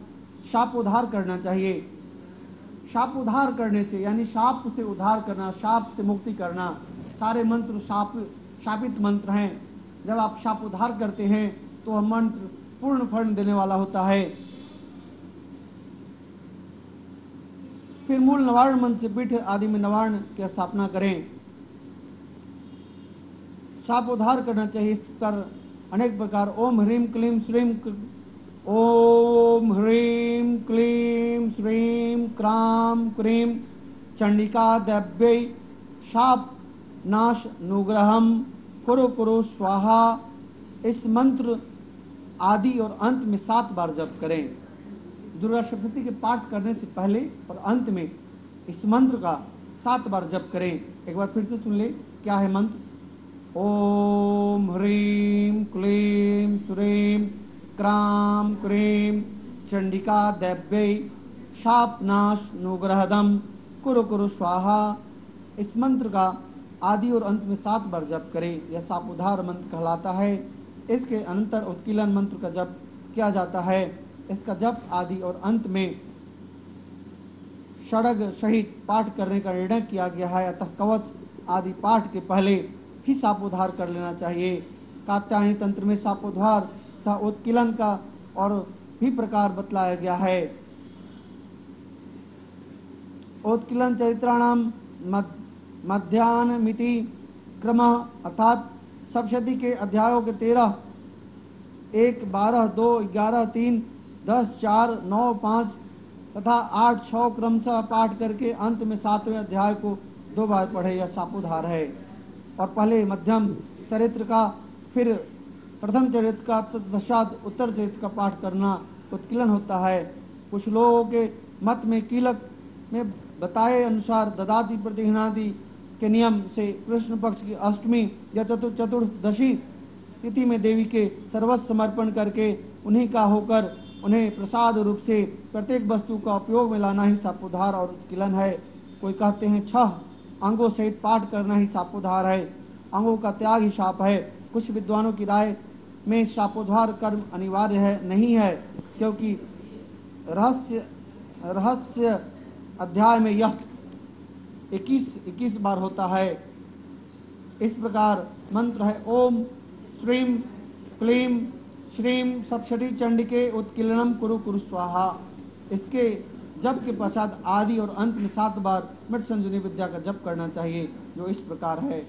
शापोद्धार करना चाहिए। शापोद्धार करने से यानी शाप से उद्धार करना, शाप से मुक्ति करना, सारे मंत्र शापित मंत्र हैं। जब आप शापोद्धार करते हैं तो वह मंत्र पूर्ण फल देने वाला होता है। फिर मूल नवार्ण मंत्र से पीठ आदि में नवार्ण की स्थापना करें। शापोद्धार करना चाहिए। इस पर अनेक प्रकार ओम ह्रीम क्लीम श्रीम, ओम ह्रीम क्लीम श्रीम क्राम क्रीम चंडिका देव्यै शाप नाश नुग्रहम कुरु कुरु स्वाहा। इस मंत्र आदि और अंत में 7 बार जप करें। दुर्गा सप्तशती के पाठ करने से पहले और अंत में इस मंत्र का 7 बार जप करें। एक बार फिर से सुन ले, क्या है मंत्र? ओम ह्रीम क्लीम श्रीम क्राम क्रीम चंडिका देव्यै शाप नाश नुग्रहदम कुरु कुरु स्वाहा। इस मंत्र का आदि और अंत में 7 बार जप करें। यह शापोद्धार मंत्र कहलाता है। इसके अनंतर उत्कीलन मंत्र का जप किया जाता है। इसका जप आदि और अंत में षडग सहित पाठ करने का निर्णय किया गया है। अतः कवच आदि पाठ के पहले ही शापोद्धार कर लेना चाहिए। कात्यायनी तंत्र में शापोद्धार तथा उत्कीलन का और भी प्रकार बतलाया गया है। उत्कीलन चरित्राणाम मध्यान्हमिति क्रमः, अर्थात सप्तशती के अध्यायों के 13 1 12 2 11 3 10 4 9 5 तथा 8 6 क्रमशः पाठ करके अंत में 7वें अध्याय को 2 बार पढ़े। यह शापोद्धार है। और पहले मध्यम चरित्र का, फिर प्रथम चरित्र का, तत्पश्चात उत्तर चरित्र का पाठ करना उत्कीलन होता है। कुछ लोगों के मत में कीलक में बताए अनुसार ददाति प्रतिघ्नादि के नियम से कृष्ण पक्ष की अष्टमी या चतुर्दशी तिथि में देवी के सर्वस्व समर्पण करके उन्हीं का होकर उन्हें प्रसाद रूप से प्रत्येक वस्तु का उपयोग में लाना ही शापोद्धार और उत्कीलन है। कोई कहते हैं 6 अंगों सहित पाठ करना ही शापोद्धार है, अंगों का त्याग ही शाप है। कुछ विद्वानों की राय में शापोद्धार कर्म अनिवार्य है नहीं है, क्योंकि रहस्य अध्याय में यह 21 बार होता है। इस प्रकार मंत्र है ओम श्रीम क्लीम श्रीम सप्तशती चंडिके उत्कीर्णम कुरु कुरु स्वाहा। इसके जप के पश्चात आदि और अंत में 7 बार मृत संजीवनी विद्या का जप करना चाहिए, जो इस प्रकार है।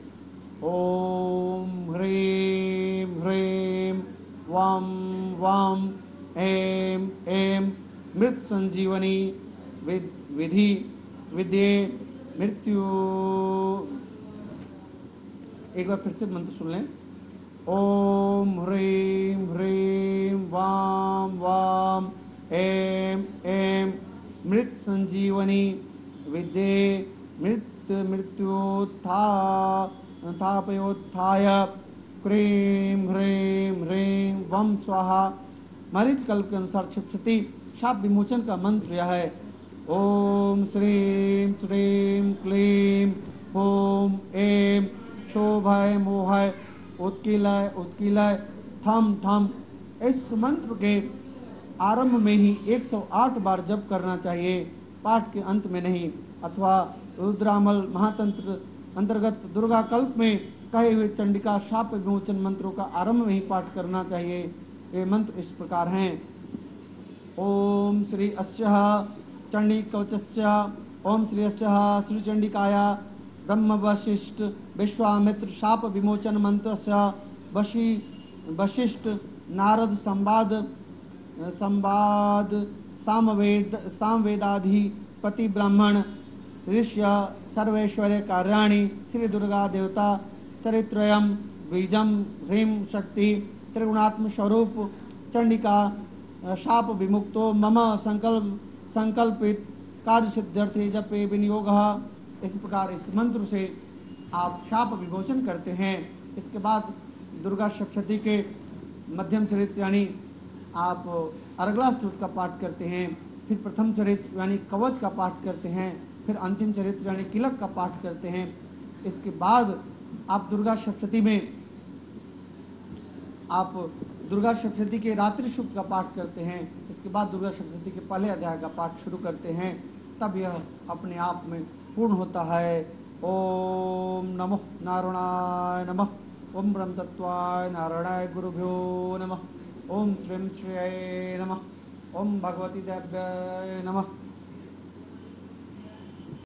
ओम ह्रीं ह्रीं वाम वाम ऐं ऐं मृत संजीवनी विधि विद्ये मृत्यु। एक बार फिर से मंत्र सुन लें। ओम ह्रीं ह्रीं वाम वाम ऐं ऐं मृत संजीवनी विद्ये मृत्युत्थापयोत्थाय क्रीं ह्रीं ह्रीं वम स्वाहा। मरीच कल्प के अनुसार क्षिप्सती शाप विमोचन का मंत्र यह है। ओम श्रीं श्रीं क्लीं ओम ऐं शोभय मोहय उत्कीलय उत्कीलय ठम ठम। इस मंत्र के आरंभ में ही 108 बार जप करना चाहिए, पाठ के अंत में नहीं, अथवा रुद्रामल महातंत्र अंतर्गत दुर्गा कल्प में कहे हुए चंडिका शाप विमोचन मंत्रों का आरंभ में ही पाठ करना चाहिए। ये मंत्र इस प्रकार हैं। ओम श्री अस्यः चंडी कवचस्य ओम श्री अस्यः श्री चंडिकाया ब्रह्म वशिष्ठ विश्वामित्र शाप विमोचन मंत्रस्य वशिष्ठ नारद संवाद सामवेदाधिपति ब्राह्मण ऋष्य सर्वैश्वर्य कार्याणि श्री दुर्गा देवता चरित्रयम बीजम ह्रीं शक्ति त्रिगुणात्म स्वरूप चंडिका शाप विमुक्तो मम संकल्पित कार्य सिद्ध्यर्थे जपे विनियोग। इस प्रकार इस मंत्र से आप शाप विमोचन करते हैं। इसके बाद दुर्गा सप्तशती के मध्यम चरित्र यानी आप अर्गला स्तुति का पाठ करते हैं, फिर प्रथम चरित्र यानी कवच का पाठ करते हैं, फिर अंतिम चरित्र यानी किलक का पाठ करते हैं। इसके बाद आप दुर्गा सप्तशती में आप दुर्गा सप्तशती के रात्रि शुभ का पाठ करते हैं। इसके बाद दुर्गा सप्तशती के पहले अध्याय का पाठ शुरू करते हैं, तब यह अपने आप में पूर्ण होता है। ओम नमः नारायणाय नमः। ओम ब्रह्म तत्वाय नारायणाय गुरुभ्यो नमः। ओम श्रीं श्रेय नमः। ओम भगवती देव्याय नमः।